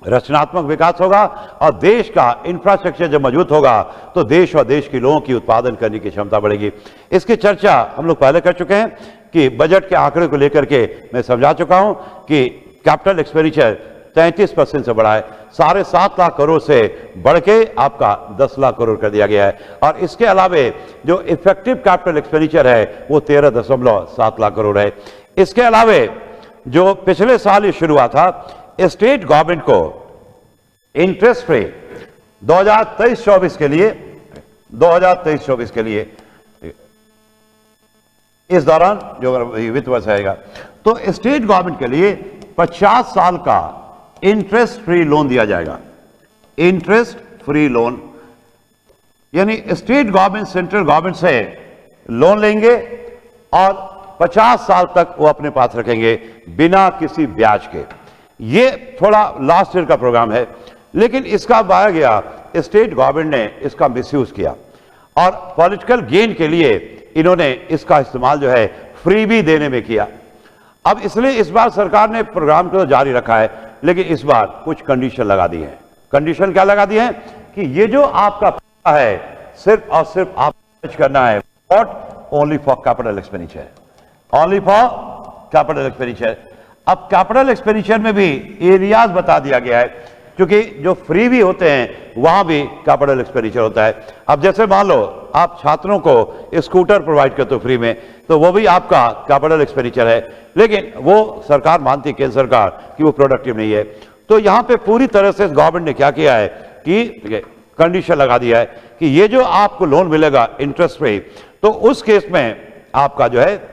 रचनात्मक विकास होगा। और देश का इंफ्रास्ट्रक्चर जब मजबूत होगा तो देश और देश के लोगों की उत्पादन करने की क्षमता बढ़ेगी। इसकी चर्चा हम लोग पहले कर चुके हैं कि बजट के आंकड़े को लेकर के मैं समझा चुका हूं कि कैपिटल एक्सपेंडिचर 33% से बढ़ा है, 7.5 लाख करोड़ से बढ़ के आपका 10 लाख करोड़ कर दिया गया है। और इसके अलावे जो इफेक्टिव कैपिटल एक्सपेंडिचर है वो 13.7 लाख करोड़ है। इसके अलावे जो पिछले साल ये शुरू हुआ था, स्टेट गवर्नमेंट को इंटरेस्ट फ्री 2023-24 के लिए, 2023-24 के लिए इस दौरान जो वित्त वर्ष आएगा तो स्टेट गवर्नमेंट के लिए 50 साल का इंटरेस्ट फ्री लोन दिया जाएगा। इंटरेस्ट फ्री लोन यानी स्टेट गवर्नमेंट सेंट्रल गवर्नमेंट से लोन लेंगे और 50 साल तक वो अपने पास रखेंगे बिना किसी ब्याज के। ये थोड़ा लास्ट ईयर का प्रोग्राम है, लेकिन इसका बाहर गया स्टेट गवर्नमेंट ने इसका मिसयूज किया और पॉलिटिकल गेन के लिए इन्होंने इसका इस्तेमाल जो है फ्री भी देने में किया। अब इसलिए इस बार सरकार ने प्रोग्राम को जारी रखा है, लेकिन इस बार कुछ कंडीशन लगा दी है। कंडीशन क्या लगा दी है कि ये जो आपका पैसा है सिर्फ और सिर्फ आप खर्च करना है not only for capital expenditure, only for capital expenditure. अब कैपिटल एक्सपेंडिचर में भी एरियाज बता दिया गया है, क्योंकि जो फ्री भी होते हैं वहां भी कैपिटल एक्सपेंडिचर होता है। अब जैसे मान लो आप छात्रों को स्कूटर प्रोवाइड करते हो फ्री में, तो वो भी आपका कैपिटल एक्सपेंडिचर है, लेकिन वो सरकार मानती है, केंद्र सरकार, कि वो प्रोडक्टिव नहीं है। तो यहां पे पूरी तरह से गवर्नमेंट ने क्या किया है कि कंडीशन लगा दिया है कि ये जो आपको लोन मिलेगा इंटरेस्ट फ्री, तो उस केस में आपका जो है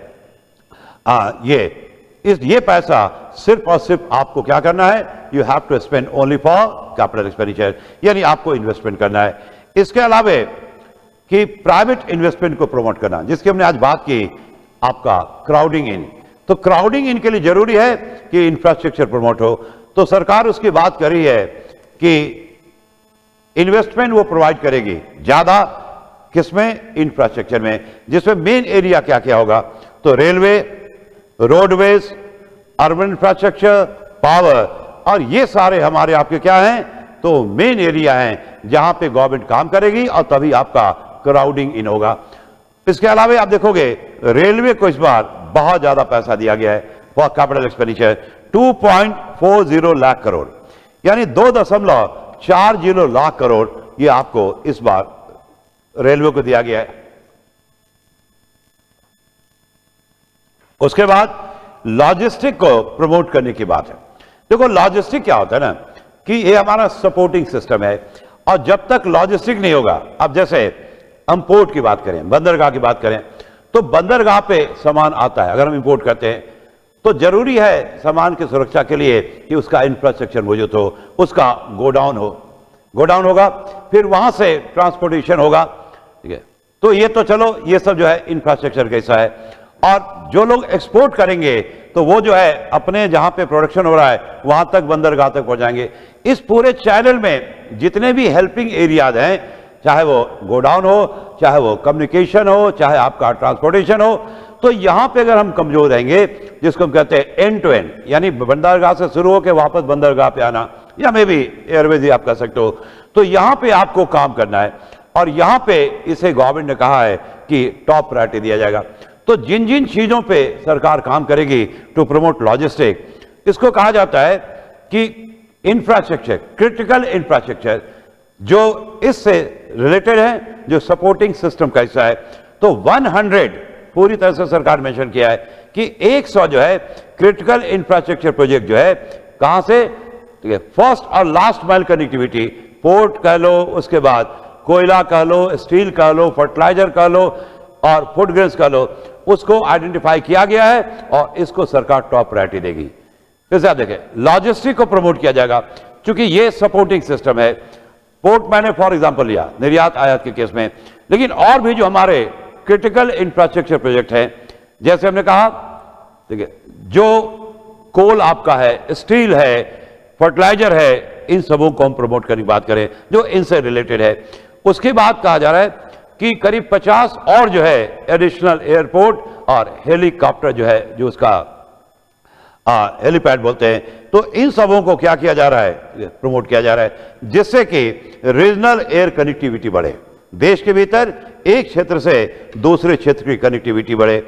ये पैसा सिर्फ और सिर्फ आपको क्या करना है, you have to spend only for capital expenditure, यानी आपको इन्वेस्टमेंट करना है। इसके अलावा कि प्राइवेट इन्वेस्टमेंट को प्रमोट करना, जिसकी हमने आज बात की, आपका क्राउडिंग इन। तो क्राउडिंग इन के लिए जरूरी है कि इंफ्रास्ट्रक्चर प्रमोट हो, तो सरकार उसकी बात कर रही है कि इन्वेस्टमेंट वो प्रोवाइड करेगी ज्यादा, किसमें, इंफ्रास्ट्रक्चर में, जिसमें मेन एरिया क्या क्या होगा, तो railway, roadways, urban infrastructure, power, और ये सारे हमारे आपके क्या हैं, तो मेन एरिया हैं जहां पे गवर्नमेंट काम करेगी और तभी आपका क्राउडिंग इन होगा। इसके अलावा आप देखोगे रेलवे को इस बार बहुत ज्यादा पैसा दिया गया है for capital expenditure, 2.40 lakh crore, यानी 2.40 लाख करोड़ ये आपको इस बार रेलवे को दिया गया है। उसके बाद लॉजिस्टिक को प्रमोट करने की बात है। देखो लॉजिस्टिक क्या होता है ना, कि ये हमारा सपोर्टिंग सिस्टम है, और जब तक लॉजिस्टिक नहीं होगा, अब जैसे हम पोर्ट की बात करें, बंदरगाह की बात करें, तो बंदरगाह पे सामान आता है, अगर हम इंपोर्ट करते हैं तो जरूरी है सामान की सुरक्षा के लिए कि उसका इंफ्रास्ट्रक्चर मौजूद हो, उसका गोडाउन होगा, फिर वहां से ट्रांसपोर्टेशन होगा, ठीक है। तो ये तो चलो ये सब जो है इंफ्रास्ट्रक्चर कैसा है, और जो लोग एक्सपोर्ट करेंगे तो वो जो है अपने जहां पे प्रोडक्शन हो रहा है वहां तक बंदरगाह तक पहुंचाएंगे। इस पूरे चैनल में जितने भी हेल्पिंग एरियाज हैं, चाहे वो गोडाउन हो, चाहे वो कम्युनिकेशन हो, चाहे आपका ट्रांसपोर्टेशन हो। तो यहां पे अगर हम कमजोर रहेंगे, जिसको हम कहते हैं एंड टू एंड, यानी बंदरगाह से शुरू होकर वापस बंदरगाह पे आना, या मे भी एयरवेज ही आप कह सकते हो, तो यहां पे आपको काम करना है। और यहां पे इसे गवर्नमेंट ने कहा है कि टॉप प्रायोरिटी दिया जाएगा। तो जिन जिन चीजों पे सरकार काम करेगी टू प्रमोट लॉजिस्टिक, इसको कहा जाता है कि इंफ्रास्ट्रक्चर, क्रिटिकल इंफ्रास्ट्रक्चर, जो इससे रिलेटेड है, जो सपोर्टिंग सिस्टम का हिस्सा है। तो 100 पूरी तरह से सरकार मेंशन किया है कि 100 जो है क्रिटिकल इंफ्रास्ट्रक्चर प्रोजेक्ट जो है, कहां से, फर्स्ट और लास्ट माइल कनेक्टिविटी, पोर्ट कह लो, उसके बाद कोयला कह लो, स्टील कह लो, फर्टिलाइजर कह लो और फूड ग्रेन्स कह लो, उसको आइडेंटिफाई किया गया है और इसको सरकार टॉप प्रायोरिटी देगी। जैसे आप देखें, लॉजिस्टिक को प्रमोट किया जाएगा, क्योंकि ये सपोर्टिंग सिस्टम है। पोर्ट मैंने फॉर एग्जांपल लिया निर्यात आयात के केस में, लेकिन और भी जो हमारे क्रिटिकल इंफ्रास्ट्रक्चर प्रोजेक्ट हैं, जैसे हमने कहा, देखिए, जो कोल आपका है, स्टील है, फर्टिलाइजर है, इन सबों को हम प्रमोट करने की बात करें जो इनसे रिलेटेड है। उसके बाद कहा जा रहा है कि करीब 50 और जो है एडिशनल एयरपोर्ट और हेलीकॉप्टर जो है, जो उसका हेलीपैड बोलते हैं, तो इन सबों को क्या किया जा रहा है, प्रमोट किया जा रहा है, जिससे कि रीजनल एयर कनेक्टिविटी बढ़े, देश के भीतर एक क्षेत्र से दूसरे क्षेत्र की कनेक्टिविटी बढ़े।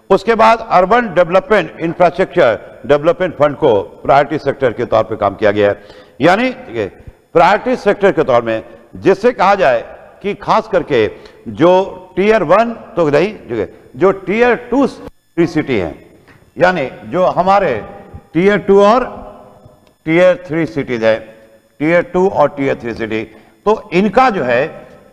उसके बाद urban development infrastructure development fund को प्रायोरिटी सेक्टर के तौर पे काम किया गया है, यानी प्रायोरिटी सेक्टर के तौर में, जिससे कहा जाए कि खास करके जो टीयर 1 तो नहीं, जो टीयर 2 सिटी हैं, यानी जो हमारे टीयर 2 और टीयर 3 सिटीज है, टीयर 2 और टीयर 3 सिटी, तो इनका जो है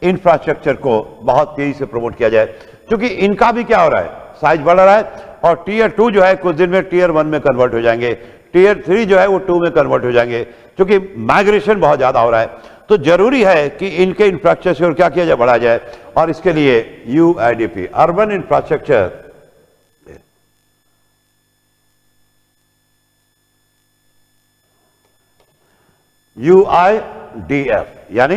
इंफ्रास्ट्रक्चर को बहुत तेजी से प्रमोट किया जाए, क्योंकि इनका भी क्या हो रहा है, साइज बढ़ रहा है, और टीयर 2 जो है कुछ दिन में टीयर 1 में कन्वर्ट हो जाएंगे, टीयर 3 जो है वो 2 में कन्वर्ट हो जाएंगे, क्योंकि माइग्रेशन बहुत ज्यादा हो रहा है। तो जरूरी है कि इनके इंफ्रास्ट्रक्चर क्या किया जाए, बढ़ाया जाए, और इसके लिए यूआईडीपी, अर्बन इंफ्रास्ट्रक्चर UIDF, यानी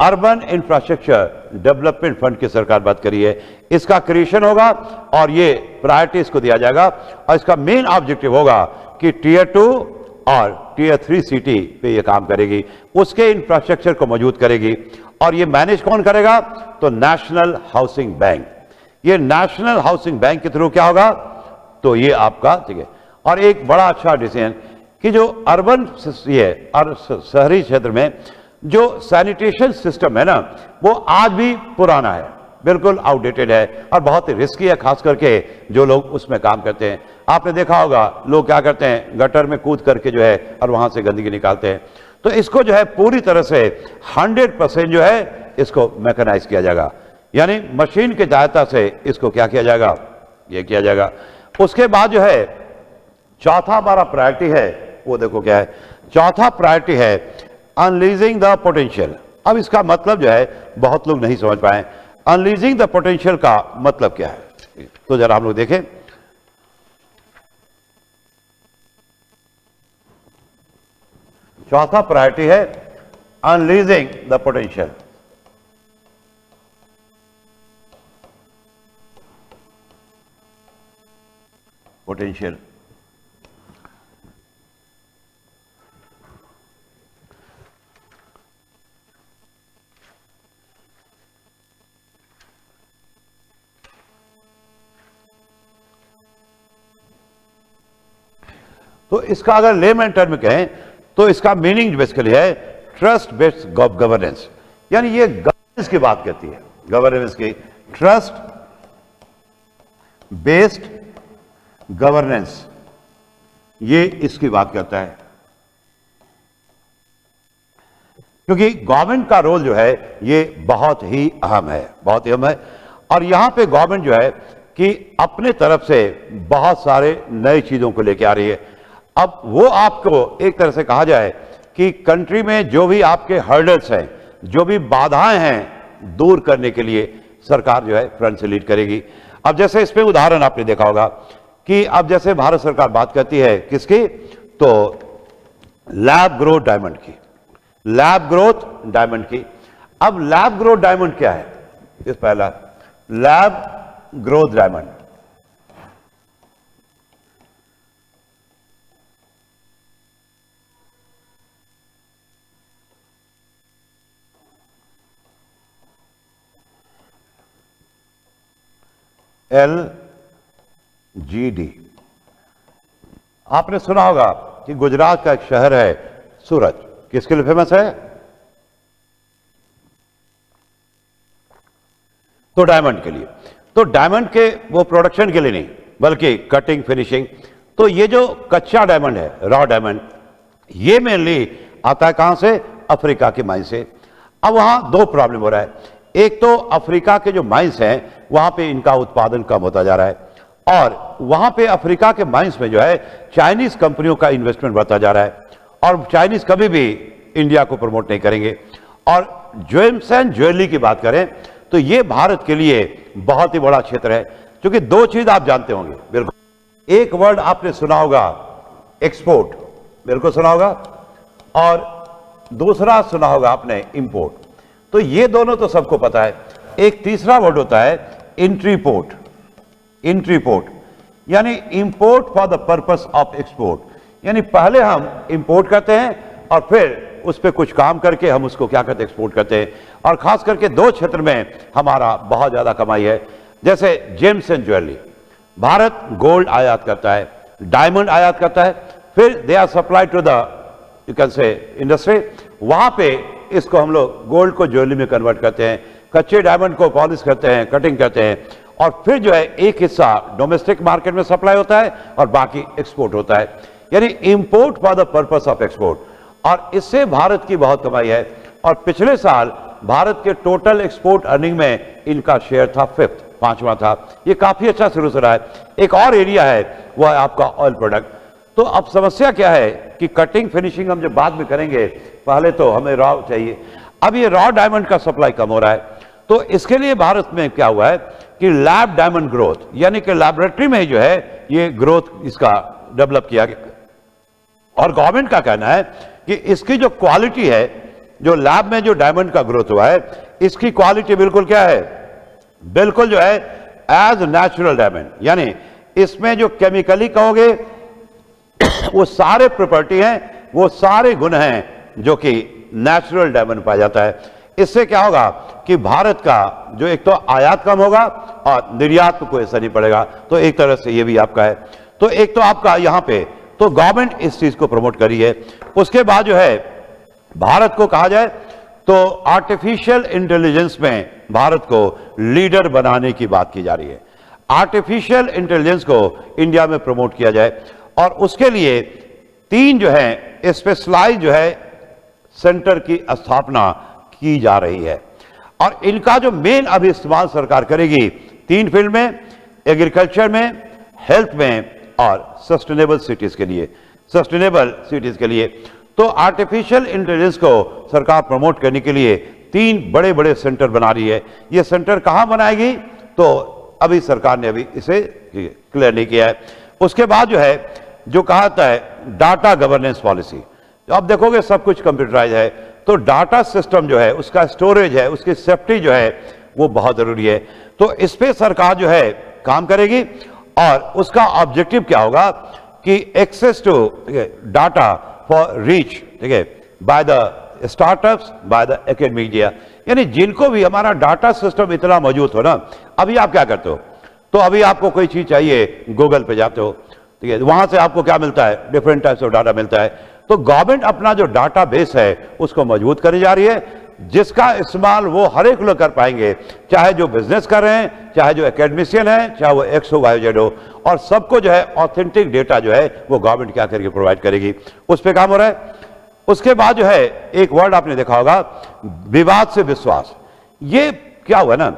अर्बन इंफ्रास्ट्रक्चर डेवलपमेंट फंड की सरकार बात करी है। इसका क्रिएशन होगा और ये प्रायोरिटीज को दिया जाएगा, और इसका मेन ऑब्जेक्टिव होगा कि टीयर 2 और टीयर 3 सिटी पे ये काम करेगी, उसके इंफ्रास्ट्रक्चर को मजबूत करेगी। और ये मैनेज कौन करेगा, तो नेशनल हाउसिंग बैंक। ये नेशनल हाउसिंग बैंक के थ्रू क्या होगा, तो ये आपका, ठीक है। और एक बड़ा अच्छा डिसीजन कि जो अर्बन ये और शहरी क्षेत्र में जो सैनिटेशन सिस्टम है ना, वो आज भी पुराना है, बिल्कुल आउटडेटेड है और बहुत ही रिस्की है, खास करके जो लोग उसमें काम करते हैं। आपने देखा होगा लोग क्या करते हैं, गटर में कूद करके जो है और वहां से गंदगी निकालते हैं। तो इसको जो है पूरी तरह से 100% जो है इसको मैकेनाइज किया जाएगा, यानी मशीन की सहायता से इसको क्या किया जाएगा, ये किया जाएगा। उसके बाद जो है चौथा हमारा प्रायोरिटी है, वो देखो क्या है, चौथा प्रायोरिटी है अनलीजिंग द पोटेंशियल। अब इसका मतलब जो है बहुत लोग नहीं समझ पाए, अनलीजिंग द पोटेंशियल का मतलब क्या है, तो जरा हम लोग देखें। चौथा प्रायोरिटी है अनलीजिंग द पोटेंशियल। पोटेंशियल तो इसका अगर लेमैन टर्म में कहें तो इसका मीनिंग बेसिकली है ट्रस्ट बेस्ड गवर्नेंस, यानी ये गवर्नेंस की बात करती है, गवर्नेंस की, ट्रस्ट बेस्ड गवर्नेंस, ये इसकी बात करता है। क्योंकि गवर्नमेंट का रोल जो है ये बहुत ही अहम है, बहुत ही अहम है। और यहां पे गवर्नमेंट जो है कि अपने तरफ से बहुत सारे नई चीजों को लेके आ रही है। अब वो आपको एक तरह से कहा जाए कि कंट्री में जो भी आपके हर्डल्स हैं, जो भी बाधाएं हैं, दूर करने के लिए सरकार जो है फ्रंट से लीड करेगी। अब जैसे इसमें उदाहरण आपने देखा होगा कि अब जैसे भारत सरकार बात करती है किसकी, तो लैब ग्रोथ डायमंड की, लैब ग्रोथ डायमंड की। अब लैब ग्रोथ डायमंड क्या है? इस पहला लैब ग्रोथ डायमंड, LGD। आपने सुना होगा कि गुजरात का एक शहर है सूरत, किसके लिए फेमस है? तो डायमंड के लिए। तो डायमंड के वो प्रोडक्शन के लिए नहीं, बल्कि कटिंग, फिनिशिंग। तो ये जो कच्चा डायमंड है, रॉ डायमंड, ये मेनली आता है कहां से? अफ्रीका के माइन से। अब वहां दो प्रॉब्लम हो रहा है। एक तो अफ्रीका के जो माइंस हैं वहां पे इनका उत्पादन कम होता जा रहा है, और वहां पे अफ्रीका के माइंस में जो है चाइनीज कंपनियों का इन्वेस्टमेंट बढ़ता जा रहा है, और चाइनीज कभी भी इंडिया को प्रमोट नहीं करेंगे। और जेम्स एंड ज्वेलरी की बात करें तो ये भारत के लिए बहुत ही बड़ा क्षेत्र है, क्योंकि दो चीज आप जानते होंगे बिल्कुल। एक वर्ड आपने सुना होगा एक्सपोर्ट, बिल्कुल सुना होगा, और दूसरा सुना होगा आपने इंपोर्ट। तो ये दोनों तो सबको पता है। एक तीसरा वर्ड होता है एंट्री पोर्ट, एंट्री पोर्ट, यानी import for the purpose of export. यानी पहले हम इंपोर्ट करते हैं और फिर उस पर कुछ काम करके हम उसको क्या करते हैं? एक्सपोर्ट करते हैं। और खास करके दो क्षेत्र में हमारा बहुत ज्यादा कमाई है, जैसे gems and jewellery. Bharat gold आयात करता है, डायमंड आयात करता है, फिर they are supply to the you can say industry. वहां पे इसको हम लोग गोल्ड को ज्वेलरी में कन्वर्ट करते हैं, कच्चे डायमंड को पॉलिश करते हैं, कटिंग करते हैं, और फिर जो है एक हिस्सा डोमेस्टिक मार्केट में सप्लाई होता है और बाकी एक्सपोर्ट होता है, यानी import for the purpose of export. और इससे भारत की बहुत कमाई है। और पिछले साल भारत के टोटल एक्सपोर्ट अर्निंग में इनका शेयर था 5th, 5वां था। ये काफी अच्छा शुरू से रहा है। एक और एरिया है वह है आपका ऑयल प्रोडक्ट। तो अब समस्या क्या है कि कटिंग फिनिशिंग हम जब बाद में करेंगे, पहले तो हमें रॉ चाहिए। अब ये रॉ डायमंड का सप्लाई कम हो रहा है, तो इसके लिए भारत में क्या हुआ है कि लैब डायमंड ग्रोथ, यानी कि लैबोरेटरी में जो है ये ग्रोथ इसका डेवलप किया गया। और गवर्नमेंट का कहना है कि इसकी जो क्वालिटी है, जो लैब में जो डायमंड का ग्रोथ हुआ है, इसकी क्वालिटी बिल्कुल क्या है? बिल्कुल जो है एज नेचुरल डायमंड, यानी इसमें जो केमिकली कहोगे वो सारे प्रॉपर्टी हैं, वो सारे गुण हैं जो कि नेचुरल डायमंड पाया जाता है। इससे क्या होगा कि भारत का जो एक तो आयात कम होगा और निर्यात को कोई असर नहीं पड़ेगा। तो एक तरह से ये भी आपका है। तो एक तो आपका यहां पे तो गवर्नमेंट इस चीज को प्रमोट करी है। उसके बाद जो है भारत को कहा जाए तो आर्टिफिशियल इंटेलिजेंस में भारत को लीडर बनाने की बात की जा रही है। आर्टिफिशियल इंटेलिजेंस को इंडिया में प्रमोट किया जाए, और उसके लिए 3 जो है स्पेशलाइज जो है सेंटर की स्थापना की जा रही है। और इनका जो मेन अभी इस्तेमाल सरकार करेगी 3 फील्ड में, एग्रीकल्चर में, हेल्थ में और सस्टेनेबल सिटीज के लिए, सस्टेनेबल सिटीज के लिए। तो आर्टिफिशियल इंटेलिजेंस को सरकार प्रमोट करने के लिए 3 बड़े बड़े सेंटर बना रही है। ये सेंटर कहां बनाएगी तो अभी सरकार ने अभी इसे क्लियर नहीं किया है। उसके बाद जो है जो कहा जाता है डाटा गवर्नेंस पॉलिसी, तो आप देखोगे सब कुछ कंप्यूटराइज है, तो डाटा सिस्टम जो है उसका स्टोरेज है, उसकी सेफ्टी जो है वो बहुत जरूरी है। तो इस पे सरकार जो है काम करेगी, और उसका ऑब्जेक्टिव क्या होगा कि access to data for reach, ठीक है, by the startups, by the academia, यानी जिनको भी हमारा डाटा सिस्टम इतना मौजूद हो ना। अभी आप क्या करते हो, तो अभी आपको कोई चीज चाहिए गूगल पे जाते हो, ठीक है, वहां से आपको क्या मिलता है? डिफरेंट टाइप्स ऑफ डाटा मिलता है। तो गवर्नमेंट अपना जो डाटा बेस है उसको मजबूत करने जा रही है, जिसका इस्तेमाल वो हर एक लोग कर पाएंगे, चाहे जो बिजनेस कर रहे हैं, चाहे जो एकेडमिशियन है, चाहे वो एक्स हो वाई जेड हो, और सबको जो है ऑथेंटिक डेटा जो है वो गवर्नमेंट क्या करके प्रोवाइड करेगी, उस पर काम हो रहा है। उसके बाद जो है एक वर्ड आपने देखा होगा, विवाद से विश्वास। ये क्या हुआ ना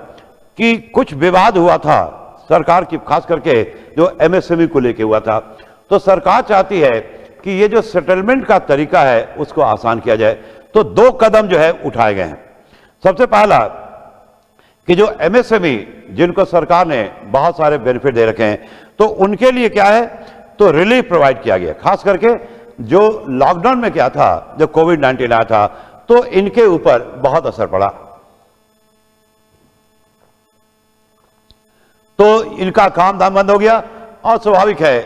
कि कुछ विवाद हुआ था सरकार की, खास करके जो एमएसएमई को लेके हुआ था। तो सरकार चाहती है कि ये जो सेटलमेंट का तरीका है उसको आसान किया जाए। तो 2 कदम जो है उठाए गए हैं। सबसे पहला कि जो एमएसएमई जिनको सरकार ने बहुत सारे बेनिफिट दे रखे हैं, तो उनके लिए क्या है तो रिलीफ प्रोवाइड किया गया। खास करके जो लॉकडाउन में क्या था, जब कोविड-19 आया था, तो इनके ऊपर बहुत असर पड़ा। तो इनका काम धाम बंद हो गया और स्वाभाविक है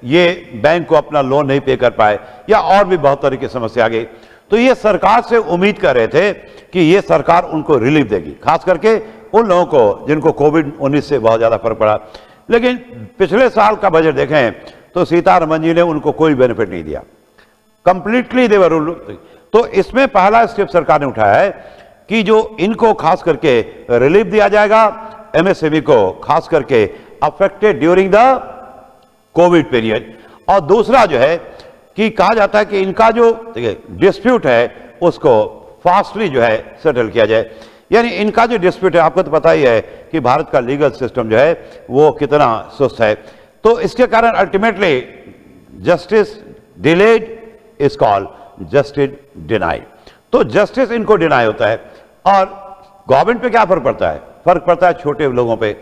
ये बैंक को अपना लोन नहीं पे कर पाए या और भी बहुत तरह की समस्या आ गई। तो ये सरकार से उम्मीद कर रहे थे कि ये सरकार उनको रिलीफ देगी, खास करके उन लोगों को जिनको कोविड-19 से बहुत ज्यादा फर्क पड़ा। लेकिन पिछले साल का बजट देखें तो सीतारमण जी ने उनको कोई बेनिफिट नहीं दिया, कंप्लीटली देवर। तो इसमें पहला स्टेप सरकार ने उठाया है कि जो इनको खास करके रिलीफ दिया जाएगा, एमएसएमई को खास करके affected during the Covid period. और दूसरा जो है कि कहा जाता है कि इनका जो डिस्प्यूट है उसको फास्टली जो है सेटल किया जाए। यानी इनका जो डिस्प्यूट है, आपको तो पता ही है कि भारत का लीगल सिस्टम जो है वो कितना सुस्त है। तो इसके कारण ultimately justice delayed is called justice denied. तो जस्टिस इनको डिनाई होता है और गवर्नमेंट पे क्या फर्क पड़ता है? फर्क पड़ता है छोटे लोगों पे।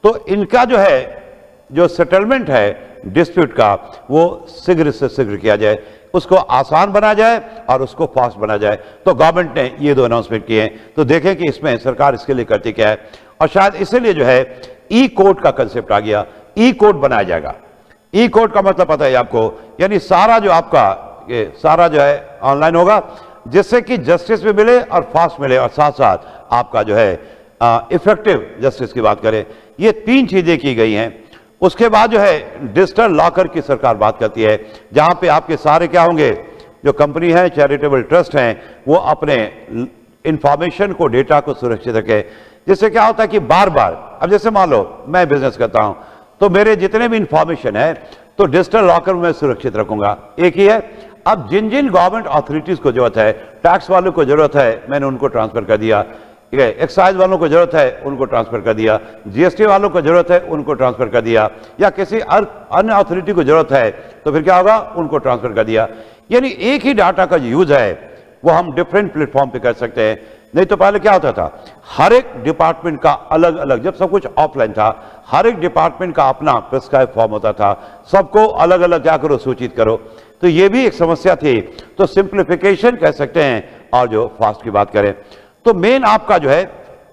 तो इनका जो है जो सेटलमेंट है डिस्प्यूट का वो शीघ्र से शीघ्र किया जाए, उसको आसान बना जाए और उसको फास्ट बना जाए। तो गवर्नमेंट ने ये दो अनाउंसमेंट किए हैं। तो देखें कि इसमें सरकार इसके लिए करती क्या है। और शायद इसीलिए जो है ई कोर्ट का कंसेप्ट आ गया, ई कोर्ट बनाया जाएगा। ई कोर्ट का मतलब पता है आपको, यानी सारा जो आपका ये सारा जो है ऑनलाइन होगा, जिससे कि जस्टिस भी मिले और फास्ट मिले और साथ साथ आपका जो है इफेक्टिव जस्टिस की बात करें। ये तीन चीजें की गई हैं। उसके बाद जो है डिजिटल लॉकर की सरकार बात करती है, जहां पे आपके सारे क्या होंगे, जो कंपनी है, चैरिटेबल ट्रस्ट हैं, वो अपने इंफॉर्मेशन को, डेटा को सुरक्षित रखे। जिससे क्या होता है कि बार बार, अब जैसे मान लो मैं बिजनेस करता हूं तो मेरे जितने भी इंफॉर्मेशन है तो डिजिटल लॉकर में सुरक्षित रखूंगा। एक ही है। अब जिन जिन गवर्नमेंट अथॉरिटीज को जरूरत है, टैक्स वालों को जरूरत है, मैंने उनको ट्रांसफर कर दिया, ठीक है, एक्साइज वालों को जरूरत है उनको ट्रांसफर कर दिया, जीएसटी वालों को जरूरत है उनको ट्रांसफर कर दिया, या किसी अन्य अथॉरिटी को जरूरत है तो फिर क्या होगा, उनको ट्रांसफर कर दिया। यानी एक ही डाटा का जो यूज है वो हम डिफरेंट प्लेटफॉर्म पे कर सकते हैं। नहीं तो पहले क्या होता था, हर एक डिपार्टमेंट का अलग अलग, जब सब कुछ ऑफलाइन था, हर एक डिपार्टमेंट का अपना प्रिस्क्राइब फॉर्म होता था, सबको अलग अलग क्या करो, सूचित करो। तो ये भी एक समस्या थी। तो सिंप्लीफिकेशन कह सकते हैं। और जो फास्ट की बात करें तो मेन आपका जो है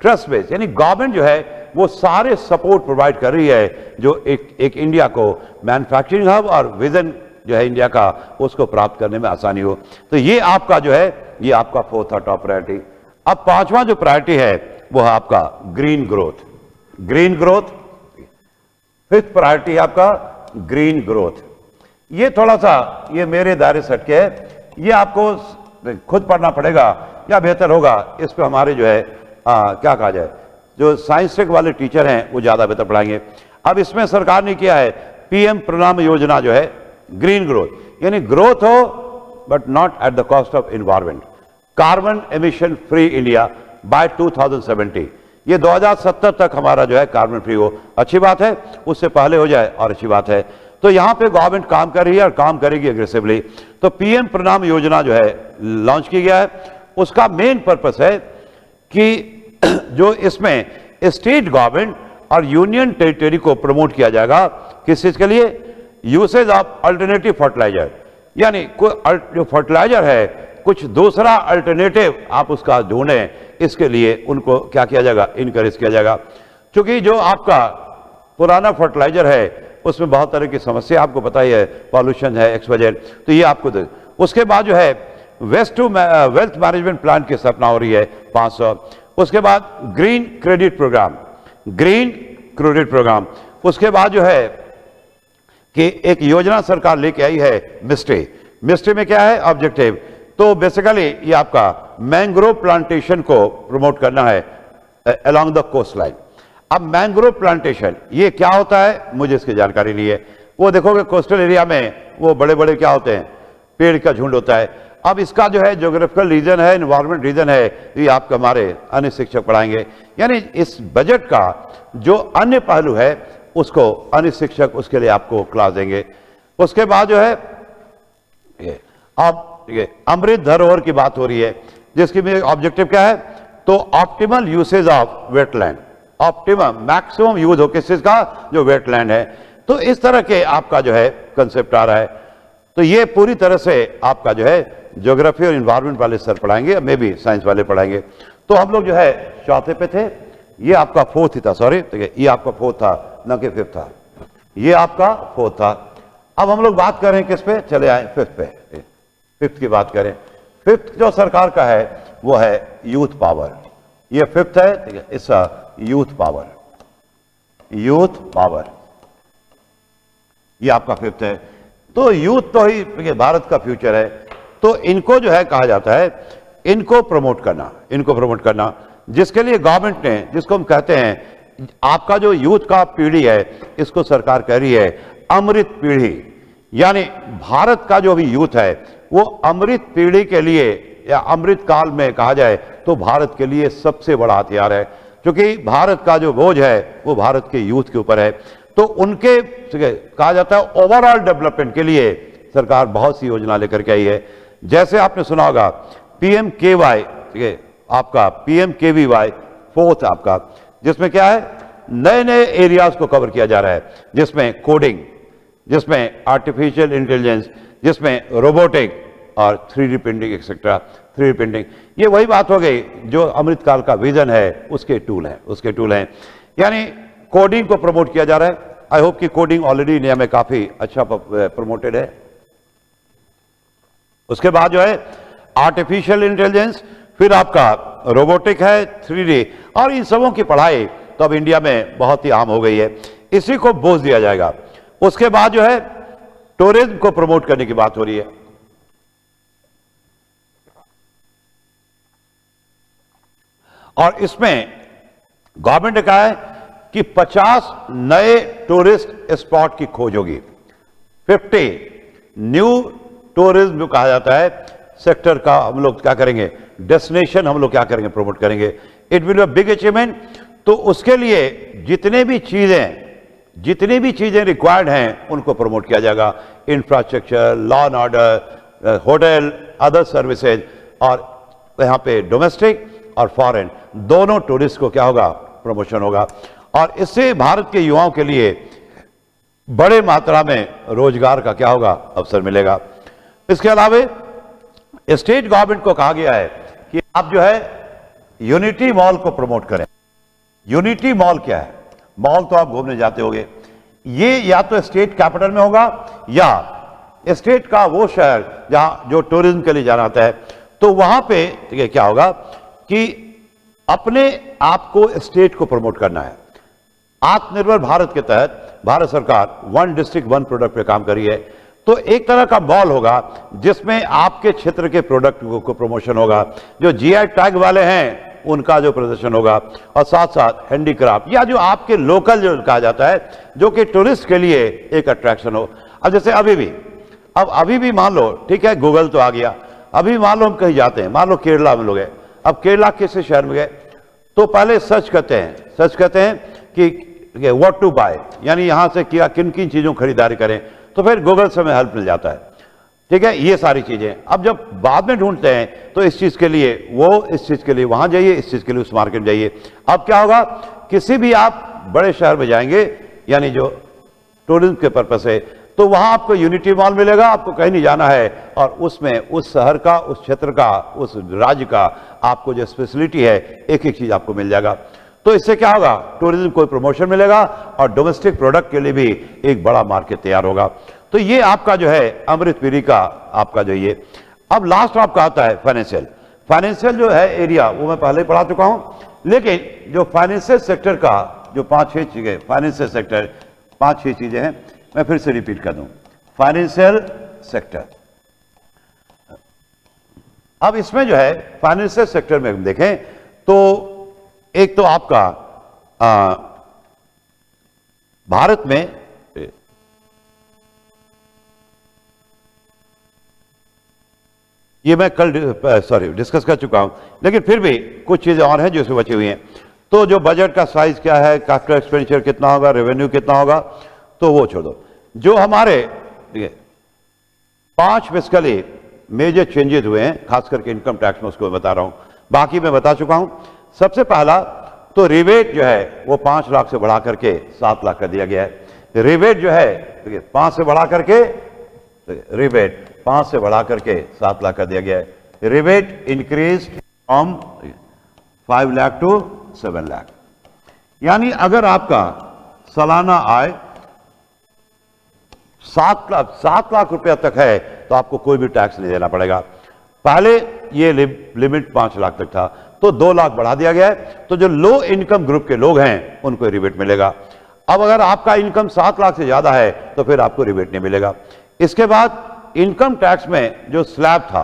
ट्रस्ट बेस, यानी गवर्नमेंट जो है वो सारे सपोर्ट प्रोवाइड कर रही है जो एक इंडिया को मैन्युफैक्चरिंग हब और विजन जो है इंडिया का, उसको प्राप्त करने में आसानी हो। तो ये आपका जो है, ये आपका फोर्थ और टॉप प्रायोरिटी। अब पांचवा जो प्रायोरिटी है वो है आपका green growth. Green growth fifth priority है आपका ग्रीन ग्रोथ। ये थोड़ा सा ये मेरे दायरे से हटके है, ये आपको खुद पढ़ना पड़ेगा या बेहतर होगा इस पे हमारे जो है क्या कहा जाए, जो साइंस टेक वाले टीचर हैं वो ज्यादा बेहतर पढ़ाएंगे। अब इसमें सरकार ने किया है पीएम प्रणाम योजना जो है ग्रीन ग्रोथ, यानी ग्रोथ हो but not at the cost of environment. Carbon emission free India by 2070, ये 2070 तक हमारा जो है कार्बन फ्री हो। अच्छी बात है, उससे पहले हो जाए और अच्छी बात है। तो यहां पे गवर्नमेंट काम कर रही है और काम करेगी एग्रेसिवली। तो पीएम प्रणाम योजना जो है लॉन्च की गया है। उसका मेन पर्पस है कि जो इसमें स्टेट गवर्नमेंट और यूनियन टेरिटरी को प्रमोट किया जाएगा। किस चीज के लिए? यूसेज ऑफ अल्टरनेटिव फर्टिलाइजर, यानी जो फर्टिलाइजर है कुछ दूसरा अल्टरनेटिव आप उसका ढूंढें, इसके लिए उनको क्या किया जाएगा, इनकरेज किया जाएगा। क्योंकि जो आपका पुराना फर्टिलाइजर है उसमें बहुत तरह की समस्या आपको पता ही है, पॉल्यूशन है, एक्सवाइजेड। तो ये आपको दे। उसके बाद जो है waste to wealth management plan की स्थापना हो रही है 500। उसके बाद green credit programme, green credit programme. उसके बाद जो है कि एक योजना सरकार लेके आई है मिस्ट्री। मिस्ट्री में क्या है ऑब्जेक्टिव? तो बेसिकली ये आपका मैंग्रोव प्लांटेशन को प्रमोट करना है अलोंग द कोस्ट लाइन। अब मैंग्रोव प्लांटेशन ये क्या होता है, मुझे इसकी जानकारी नहीं है। वो देखोगे कोस्टल एरिया में वो बड़े बड़े क्या होते हैं, पेड़ का झुंड होता है। अब इसका जो है ज्योग्राफिकल रीजन है, एनवायरमेंट रीजन है, ये आपको हमारे अन्य शिक्षक पढ़ाएंगे। यानी इस बजट का जो अन्य पहलू है उसको अन्य शिक्षक उसके लिए आपको क्लास देंगे। उसके बाद जो है अब ये अमृत धरोहर की बात हो रही है, जिसकी में ऑब्जेक्टिव क्या है? तो optimal usage of wetland, optimum maximum use हो किस चीज का, जो वेटलैंड है। तो इस तरह के आपका जो है कंसेप्ट आ रहा है। तो ये पूरी तरह से आपका जो है ज्योग्राफी और एनवायरमेंट वाले सर पढ़ाएंगे, मे भी साइंस वाले पढ़ाएंगे। तो हम लोग जो है चौथे पे थे, ये आपका फोर्थ ही था, सॉरी, ये आपका फोर्थ था न कि फिफ्थ था। ये आपका फोर्थ था। अब हम लोग बात करें किस पे, चले आए फिफ्थ पे। फिफ्थ की बात करें, फिफ्थ जो सरकार का है वो है यूथ पावर। ये फिफ्थ है, ठीक है, it's youth power. Youth power ये आपका फिफ्थ है। तो यूथ तो ही भारत का फ्यूचर है, तो इनको जो है कहा जाता है, इनको प्रमोट करना, इनको प्रमोट करना, जिसके लिए गवर्नमेंट ने, जिसको हम कहते हैं आपका जो यूथ का पीढ़ी है, इसको सरकार कह रही है अमृत पीढ़ी। यानी भारत का जो भी यूथ है वो अमृत पीढ़ी के लिए या अमृत काल में कहा जाए तो भारत के लिए सबसे बड़ा हथियार है, क्योंकि भारत का जो बोझ है वो भारत के यूथ के ऊपर है। तो उनके कहा जाता है ओवरऑल डेवलपमेंट के लिए सरकार बहुत सी योजना लेकर के आई है। जैसे आपने सुना होगा PMKY, ठीक है, आपका PMKVY फोर्थ आपका, जिसमें क्या है, नए नए एरियाज को कवर किया जा रहा है, जिसमें कोडिंग, जिसमें आर्टिफिशियल इंटेलिजेंस, जिसमें रोबोटिक और 3D printing etcetera. 3D printing ये वही बात हो गई जो अमृतकाल का विजन है, उसके टूल हैं, उसके टूल हैं। यानी कोडिंग को प्रमोट किया जा रहा है। आई होप कि कोडिंग ऑलरेडी इंडिया में काफी अच्छा प्रमोटेड है। उसके बाद जो है आर्टिफिशियल इंटेलिजेंस, फिर आपका रोबोटिक है, 3D, और इन सबों की पढ़ाई तो अब इंडिया में बहुत ही आम हो गई है, इसी को बोझ दिया जाएगा। उसके बाद जो है टूरिज्म को प्रमोट करने की बात हो रही है। और इसमें गवर्नमेंट ने कहा है कि 50 नए टूरिस्ट स्पॉट की खोज होगी। 50 न्यू टूरिज्म जो कहा जाता है सेक्टर का हम लोग क्या करेंगे, डेस्टिनेशन हम लोग क्या करेंगे, प्रमोट करेंगे। It will be big achievement. तो उसके लिए जितने भी चीजें रिक्वायर्ड हैं उनको प्रमोट किया जाएगा। Infrastructure, law and order, hotel, other services, और यहाँ पे डोमेस्टिक और फॉरेन दोनों टूरिस्ट को क्या होगा, प्रमोशन होगा। और इससे भारत के युवाओं के लिए बड़े मात्रा में रोजगार का क्या होगा, अवसर मिलेगा। इसके अलावा स्टेट गवर्नमेंट को कहा गया है कि आप जो है यूनिटी मॉल को प्रमोट करें। यूनिटी मॉल क्या है, मॉल तो आप घूमने जाते होंगे, ये या तो स्टेट कैपिटल में होगा या स्टेट का वो शहर जहां जो टूरिज्म के लिए जाना आता है, तो वहां पे क्या होगा कि अपने आप को स्टेट को प्रमोट करना है। आत्मनिर्भर भारत के तहत भारत सरकार 1 डिस्ट्रिक्ट 1 प्रोडक्ट पे काम कर रही है। तो एक तरह का मॉल होगा जिसमें आपके क्षेत्र के प्रोडक्ट को प्रमोशन होगा, जो GI टैग वाले हैं उनका जो प्रदर्शन होगा, और साथ साथ हैंडीक्राफ्ट या जो आपके लोकल जो कहा जाता है, जो कि टूरिस्ट के लिए एक अट्रैक्शन हो। अब जैसे अभी भी मान लो, ठीक है, गूगल तो आ गया, अभी मान लो हम कहीं जाते हैं, मान लो केरला में लोग हैं, अब केरला किसी शहर में गए तो पहले सर्च करते हैं कि व्हाट टू बाय, यानी यहां से क्या किन किन चीजों खरीदारी करें, तो फिर गूगल से हमें हेल्प मिल जाता है, ठीक है, ये सारी चीजें। अब जब बाद में ढूंढते हैं तो इस चीज के लिए इस चीज के लिए वहां जाइए, इस चीज के लिए उस मार्केट जाइए। अब क्या होगा, किसी भी आप बड़े शहर में जाएंगे, यानी जो टूरिज्म के पर्पज से, तो वहां आपको यूनिटी मॉल मिलेगा, आपको कहीं नहीं जाना है, और उसमें उस शहर का, उस क्षेत्र का, उस राज्य का आपको जो स्पेशलिटी है, एक एक चीज आपको मिल जाएगा। तो इससे क्या होगा, टूरिज्म को प्रमोशन मिलेगा और डोमेस्टिक प्रोडक्ट के लिए भी एक बड़ा मार्केट तैयार होगा। तो ये आपका जो है अमृत पीढ़ी का आपका जो ये। अब लास्ट आपका आता है फाइनेंशियल जो है एरिया, वो मैं पहले पढ़ा चुका हूं, लेकिन जो फाइनेंशियल सेक्टर का जो 5-6 चीजें, फाइनेंशियल सेक्टर 5-6 चीजें हैं, मैं फिर से रिपीट कर दूं। फाइनेंशियल सेक्टर, अब इसमें जो है फाइनेंशियल सेक्टर में हम देखें तो एक तो आपका भारत में ये मैं कल डिस्कस कर चुका हूं, लेकिन फिर भी कुछ चीजें और हैं जो इसमें बची हुई हैं। तो जो बजट का साइज क्या है, कैपिटल एक्सपेंडिचर कितना होगा, रेवेन्यू कितना होगा, तो वो छोड़ दो। जो हमारे 5 फिस्कली मेजर चेंजेस हुए हैं, खास करके इनकम टैक्स में, उसको मैं बता रहा हूं, बाकी मैं बता चुका हूं। सबसे पहला तो रिबेट जो है वो 5 लाख से बढ़ा करके 7 लाख कर दिया गया है। रिबेट जो है 5 से बढ़ा करके, रिबेट 5 से बढ़ा करके 7 लाख कर दिया गया है। Rebate increase from 5 lakh to 7 lakh. यानी अगर आपका सालाना आय 7 लाख रुपया तक है तो आपको कोई भी टैक्स नहीं देना पड़ेगा। पहले ये लिमिट 5 लाख तक था, तो 2 लाख बढ़ा दिया गया है। तो जो लो इनकम ग्रुप के लोग हैं उनको रिबेट मिलेगा। अब अगर आपका इनकम 7 लाख से ज्यादा है तो फिर आपको रिबेट नहीं मिलेगा। इसके बाद इनकम टैक्स में जो स्लैब था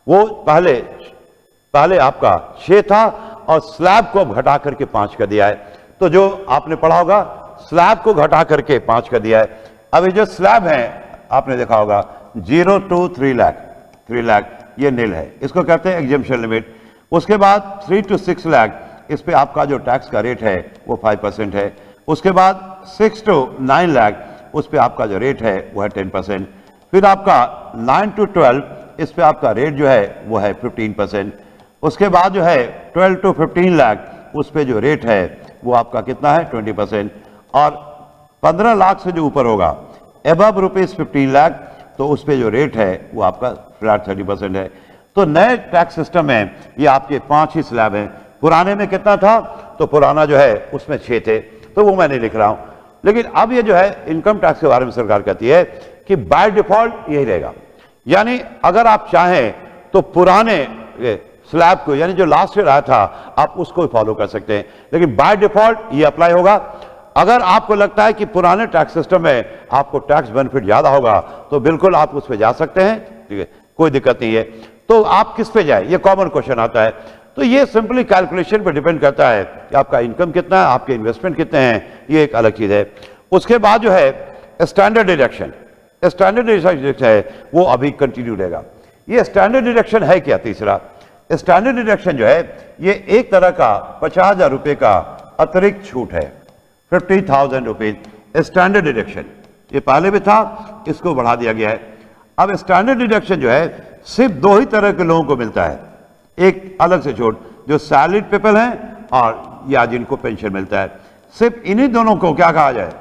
वो पहले आपका 6 था और स्लैब को अब घटा करके 5 कर दिया है। तो जो आपने पढ़ा होगा, स्लैब को घटा करके 5 कर दिया है। अब ये जो स्लैब है आपने देखा होगा 0 to 3 लाख ये नील है, इसको कहते हैं एग्जेम्पशन लिमिट। उसके बाद 3 to 6 लाख इस पे आपका जो टैक्स का रेट है वो 5% है। उसके बाद 6 to 9 लाख उस पे आपका जो रेट है वो है 10%। फिर आपका 9 to 12 इस पे आपका रेट जो है वो है 15%। उसके बाद जो है 12 to 15 लाख उस पे जो रेट है वो आपका कितना है 20%। और 15 लाख से जो ऊपर होगा एबव ₹15 लाख तो उस पे जो रेट है वो आपका फ्लैट 30% है। तो नए टैक्स सिस्टम में ये आपके 5 ही स्लैब हैं। पुराने में कितना था? तो पुराना जो है उसमें 6 थे, तो वो मैं नहीं लिख रहा हूं। लेकिन अब ये जो है इनकम टैक्स के बारे में सरकार कहती है कि बाय डिफॉल्ट यही रहेगा। यानी अगर आप चाहें तो पुराने स्लैब को, यानी जो लास्ट ईयर आया था, आप उसको फॉलो कर सकते हैं, लेकिन बाय डिफॉल्ट ये अप्लाई होगा। अगर आपको लगता है कि पुराने टैक्स सिस्टम में आपको टैक्स बेनिफिट ज्यादा होगा तो बिल्कुल आप उस पर जा सकते हैं, ठीक है, कोई दिक्कत नहीं है। तो आप किस पे जाए, ये कॉमन क्वेश्चन आता है। तो ये सिंपली कैलकुलेशन पर डिपेंड करता है कि आपका इनकम कितना है, आपके इन्वेस्टमेंट कितने हैं, ये एक अलग चीज है। उसके बाद जो है स्टैंडर्ड डिडक्शन, स्टैंडर्ड डिडक्शन है वो अभी कंटिन्यू रहेगा। ये स्टैंडर्ड डिडक्शन है क्या? तीसरा स्टैंडर्ड डिडक्शन जो है ये एक तरह का 50,000 रुपए का अतिरिक्त छूट है, 50,000 रुपीज स्टैंडर्ड डिडक्शन। ये पहले भी था, इसको बढ़ा दिया गया है। अब स्टैंडर्ड डिडक्शन जो है सिर्फ 2 ही तरह के लोगों को मिलता है। एक अलग से छूट जो सैलरीड पीपल हैं और या जिनको पेंशन मिलता है, सिर्फ इन्हीं दोनों को क्या कहा जाए,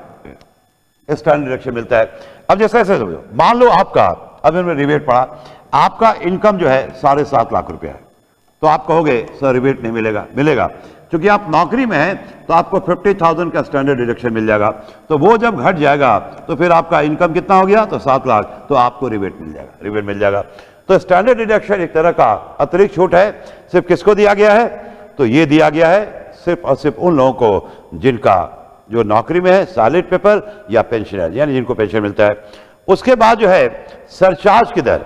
स्टैंडर्ड डिडक्शन मिलता है। अब जैसे ऐसे समझो, मान लो आपका, अभी हमने रिबेट पढ़ा, आपका इनकम जो है 7.5 लाख रुपया है, तो आप कहोगे सर रिबेट नहीं मिलेगा। मिलेगा, क्योंकि आप नौकरी में हैं तो आपको 50,000 का स्टैंडर्ड डिडक्शन मिल जाएगा। तो वो जब घट जाएगा तो फिर आपका इनकम कितना हो गया? तो 7 लाख, तो आपको रिबेट मिल जाएगा। तो स्टैंडर्ड डिडक्शन एक तरह का अतिरिक्त छूट है। सिर्फ किसको दिया गया है? तो ये दिया गया है सिर्फ और सिर्फ उन लोगों को जिनका जो नौकरी में है, सैलरीड पीपल या पेंशनर, यानी जिनको पेंशन मिलता है। उसके बाद जो है सरचार्ज की दर।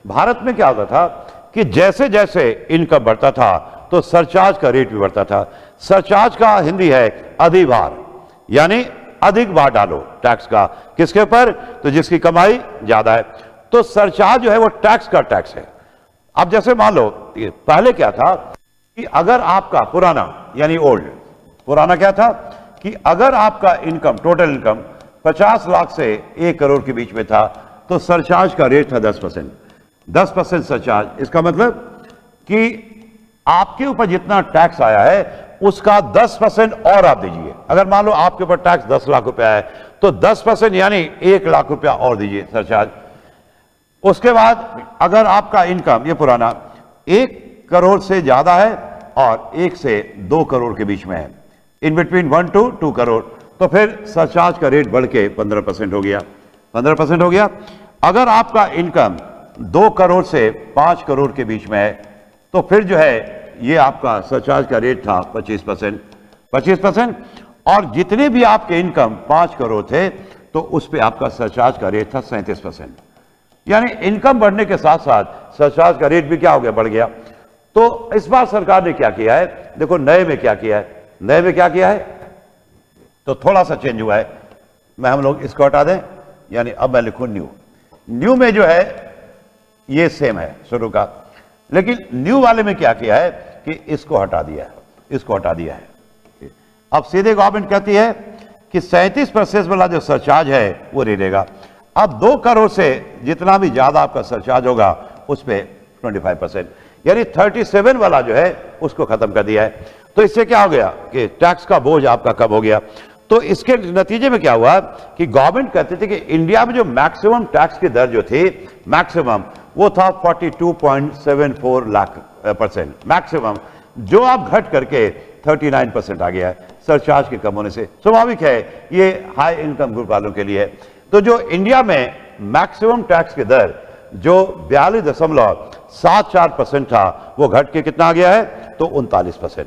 भारत में क्या होता था कि जैसे जैसे इनकम बढ़ता था तो सरचार्ज का रेट भी बढ़ता था। सरचार्ज का हिंदी है अधिभार, यानी अधिक भार डालो टैक्स का। किसके ऊपर? तो जिसकी कमाई ज्यादा है। तो सरचार्ज जो है वो टैक्स का टैक्स है। अब जैसे मान लो पहले क्या था कि अगर आपका पुराना, यानी ओल्ड, पुराना क्या था कि अगर आपका इनकम, टोटल इनकम 50 लाख से 1 करोड़ के बीच में था तो सरचार्ज का रेट था 10%। 10% सरचार्ज। इसका मतलब कि आपके ऊपर जितना टैक्स आया है उसका 10% और आप दीजिए। अगर मान लो आपके ऊपर टैक्स 10 लाख रुपया है तो 10% यानी 1 लाख रुपया और दीजिए सरचार्ज। उसके बाद अगर आपका इनकम, ये पुराना, 1 करोड़ से ज्यादा है और 1 से 2 करोड़ के बीच में है, इन बिटवीन 1 to 2 करोड़, तो फिर सरचार्ज का रेट बढ़ के 15% हो गया। 15% हो गया। अगर आपका इनकम 2 करोड़ से 5 करोड़ के बीच में है तो फिर जो है ये आपका सरचार्ज का रेट था 25%। और जितने भी आपके इनकम 5 करोड़ थे तो उस पे आपका सरचार्ज का रेट था 37%। यानी इनकम बढ़ने के साथ साथ सरचार्ज का रेट भी क्या हो गया? बढ़ गया। तो इस बार सरकार ने क्या किया है, देखो नए में क्या किया है। नए में क्या किया है तो थोड़ा सा चेंज हुआ है। मैं हम लोग इसको हटा दें, यानी अब मैं लिखूं न्यू। न्यू में जो है ये सेम है शुरू का, लेकिन न्यू वाले में क्या किया है कि इसको हटा दिया है, इसको हटा दिया है। अब सीधे गवर्नमेंट कहती है कि 37% वाला जो सरचार्ज है वो रहेगा। अब 2 करोड़ से जितना भी ज्यादा आपका सरचार्ज होगा उस पे 25%, यानी 37 वाला जो है उसको खत्म कर दिया है। तो इससे क्या हो गया कि टैक्स का बोझ आपका कम हो गया। तो इसके नतीजे में क्या हुआ कि गवर्नमेंट कहती थी कि इंडिया में जो मैक्सिमम टैक्स की दर जो थी, मैक्सिमम वो था 42.74 लाख %। मैक्सिमम जो आप घट करके 39% आ गया है सरचार्ज के कम होने से। स्वाभाविक है ये हाई इनकम ग्रुप वालों के लिए है। तो जो इंडिया में मैक्सिमम टैक्स की दर जो 42.74% था वो घट के कितना आ गया है, तो 39%।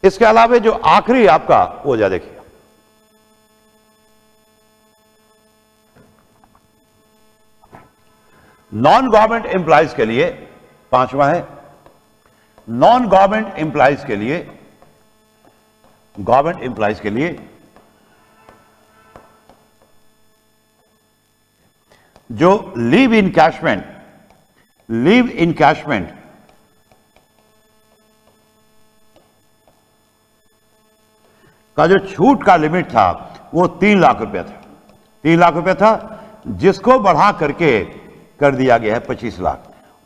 इसके अलावा जो आखिरी आपका वो जा देखिए, नॉन गवर्नमेंट एम्प्लॉयज के लिए पांचवा है, नॉन गवर्नमेंट एम्प्लॉयज के लिए, गवर्नमेंट एम्प्लॉयज के लिए जो लीव इनकैशमेंट का जो छूट का लिमिट था वो 3 लाख रुपया था, 3 लाख रुपया था, जिसको बढ़ा करके कर दिया गया है 25 लाख।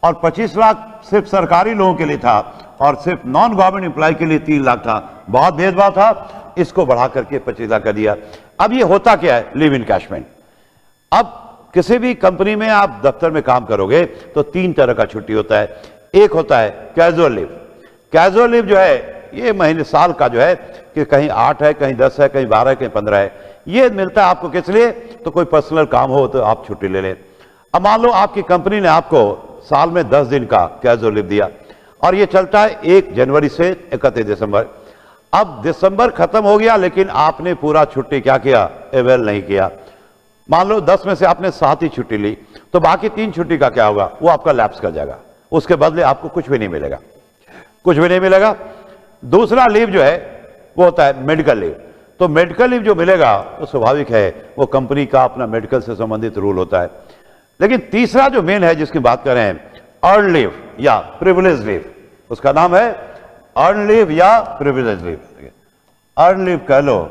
और 25 लाख सिर्फ सरकारी लोगों के लिए था और सिर्फ नॉन गवर्नमेंट एम्प्लॉय के लिए 3 लाख था। बहुत भेदभाव था, इसको बढ़ा करके 25 लाख कर दिया। अब ये होता क्या है लीव इनकैशमेंट? अब किसी भी कंपनी में आप दफ्तर में काम करोगे तो 3 तरह का छुट्टी होता है। एक होता है कैजुअल लीव। कैजुअल लीव जो है ये महीने साल का जो है कि कहीं 8 है, कहीं 10 है, कहीं 12 है, कहीं 15 है। ये मिलता है आपको किस लिए? तो कोई पर्सनल काम हो तो आप छुट्टी ले लें। अब मान लो आपकी कंपनी ने आपको साल में 10 दिन का कैजुअल लीव दिया और ये चलता है 1 जनवरी से 31 दिसंबर। अब दिसंबर खत्म हो गया लेकिन आपने पूरा छुट्टी क्या किया? अवेल नहीं किया। मान लो 10 में से आपने 7 ही छुट्टी ली, तो बाकी 3 छुट्टी का क्या होगा? वो आपका लैप्स कर जाएगा, उसके बदले आपको कुछ भी नहीं मिलेगा, कुछ भी नहीं मिलेगा। दूसरा लीव जो है वो होता है मेडिकल लीव। तो मेडिकल लीव जो मिलेगा वो स्वाभाविक है वो कंपनी का अपना मेडिकल से संबंधित रूल होता है। लेकिन तीसरा जो मेन है जिसकी बात कर रहे हैं, अर्न लीव या प्रिविलेज लीव, उसका नाम है अर्न लीव या प्रिविलेज लीव। अर्न लीव कह लो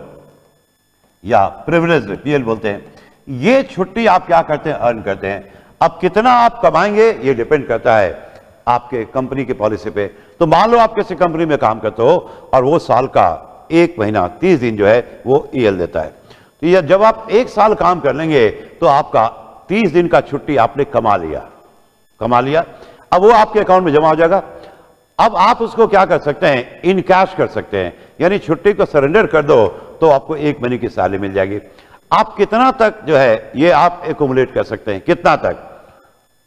या प्रिविलेज लीव, पीएल बोलते हैं। ये छुट्टी आप क्या करते हैं? अर्न करते हैं। अब कितना आप कमाएंगे ये डिपेंड करता है आपके कंपनी की पॉलिसी पे। तो मान लो आप किसी कंपनी में काम करते हो और वो साल का 1 महीना 30 दिन जो है वो ईएल देता है। तो ये जब आप 1 साल काम कर लेंगे तो आपका 30 दिन का छुट्टी आपने कमा लिया। अब वो आपके अकाउंट में जमा हो जाएगा। अब आप उसको क्या कर सकते हैं? इन कैश कर सकते हैं, यानी छुट्टी को सरेंडर कर दो तो आपको 1 महीने की सैलरी मिल जाएगी। आप कितना तक जो है ये आप एकोमुलेट कर सकते हैं? कितना तक?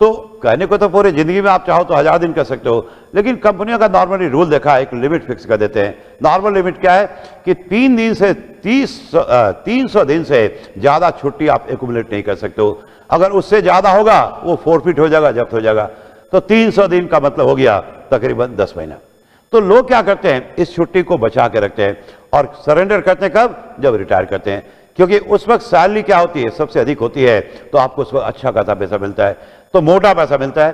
तो कहने को तो पूरी जिंदगी में आप चाहो तो 1000 दिन कर सकते हो, लेकिन कंपनियों का नॉर्मली रूल देखा है, एक लिमिट फिक्स कर देते हैं। नॉर्मल लिमिट क्या है कि 3 दिन से 300 दिन से ज्यादा छुट्टी आप एकोमुलेट नहीं कर सकते हो। अगर उससे ज्यादा होगा वो फोरफिट हो जाएगा, जब्त हो जाएगा। तो 300 दिन का मतलब हो गया तकरीबन 10 महीना। तो लोग क्या करते हैं? इस छुट्टी को बचा के रखते हैं और सरेंडर करते हैं कब? जब रिटायर करते हैं, क्योंकि उस वक्त सैलरी क्या होती है? सबसे अधिक होती है, तो आपको उस वक्त अच्छा खासा पैसा मिलता है, तो मोटा पैसा मिलता है,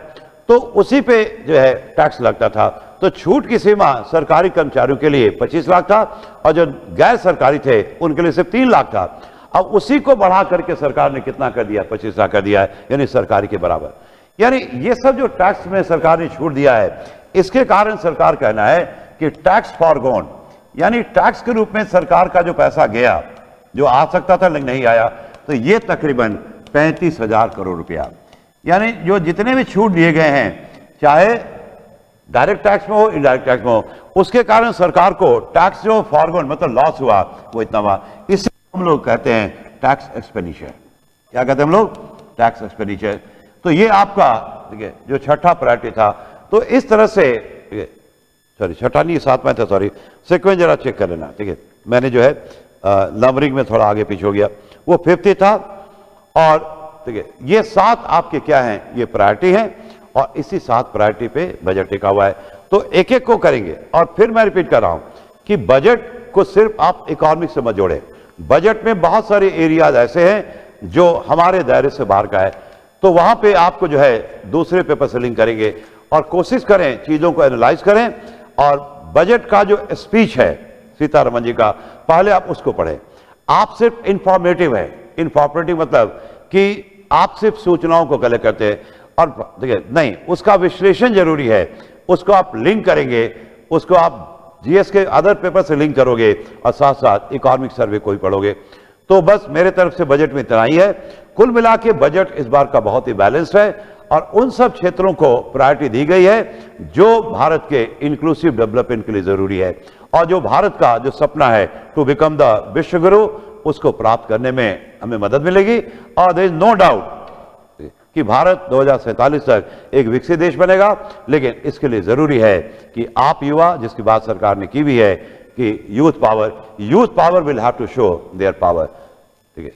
तो उसी पे जो है टैक्स लगता था। तो छूट की सीमा सरकारी कर्मचारियों के लिए 25 लाख था और जो गैर सरकारी थे उनके लिए सिर्फ 3 लाख था। अब उसी को बढ़ा करके सरकार ने कितना कर दिया? 25 लाख कर दिया है, यानी सरकारी के बराबर। यानी ये सब जो टैक्स में सरकार ने छूट दिया है, इसके कारण सरकार कहना है कि टैक्स फॉरगॉन, यानी टैक्स के रूप में सरकार का जो पैसा गया, जो आ सकता था लेकिन नहीं आया, तो ये तकरीबन 35,000 करोड़ रुपया, यानी जो जितने भी छूट दिए गए हैं, चाहे डायरेक्ट टैक्स में हो, इनडायरेक्ट टैक्स में हो, उसके कारण सरकार को टैक्स जो फॉरगॉन मतलब लॉस हुआ वो इतना हुआ। इसे हम लोग कहते हैं टैक्स एक्सपेंडिचर। क्या कहते हैं हम लोग? Tax expenditure. तो ये आपका देखिए जो छठा प्रायोरिटी था। तो इस तरह से सॉरी छठा नहीं 7वां था, सॉरी सीक्वेंस जरा चेक कर लेना। ठीक है, मैंने जो है नंबरिंग में थोड़ा आगे पीछे हो गया, वो 50 था। और देखिए ये 7 आपके क्या हैं? ये प्रायोरिटी हैं और इसी 7 प्रायोरिटी पे बजट टिका हुआ है। तो एक एक को करेंगे। और फिर मैं रिपीट कर रहा हूं कि बजट को सिर्फ आप इकोनॉमिक से मत जोड़ें। बजट में बहुत सारे एरियाज ऐसे हैं जो हमारे दायरे से बाहर का है, तो वहां पे आपको जो है दूसरे पेपर से लिंक करेंगे और कोशिश करें चीजों को एनालाइज करें। और बजट का जो स्पीच है सीतारमण जी का, पहले आप उसको पढ़ें। आप सिर्फ इंफॉर्मेटिव है, इंफॉर्मेटिव मतलब कि आप सिर्फ सूचनाओं को कलेक्ट करते हैं और देखिए नहीं, उसका विश्लेषण जरूरी है। उसको आप लिंक करेंगे, उसको आप जीएस के अदर पेपर से लिंक करोगे और साथ साथ इकोनॉमिक सर्वे को ही पढ़ोगे। तो बस मेरे तरफ से बजट में इतना ही है। कुल मिला के बजट इस बार का बहुत ही बैलेंस्ड है। और उन सब क्षेत्रों को प्रायोरिटी दी गई है जो भारत के इंक्लूसिव डेवलपमेंट के लिए जरूरी है और जो भारत का जो सपना है टू बिकम द विश्व गुरु, उसको प्राप्त करने में हमें मदद मिलेगी। और देयर इज नो डाउट कि भारत 2047 तक एक विकसित देश बनेगा, लेकिन इसके लिए जरूरी है कि आप युवा, जिसकी बात सरकार ने की भी है कि youth power will have to show their power. ठीक है,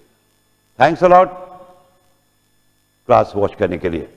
thanks a lot class watch करने के लिए।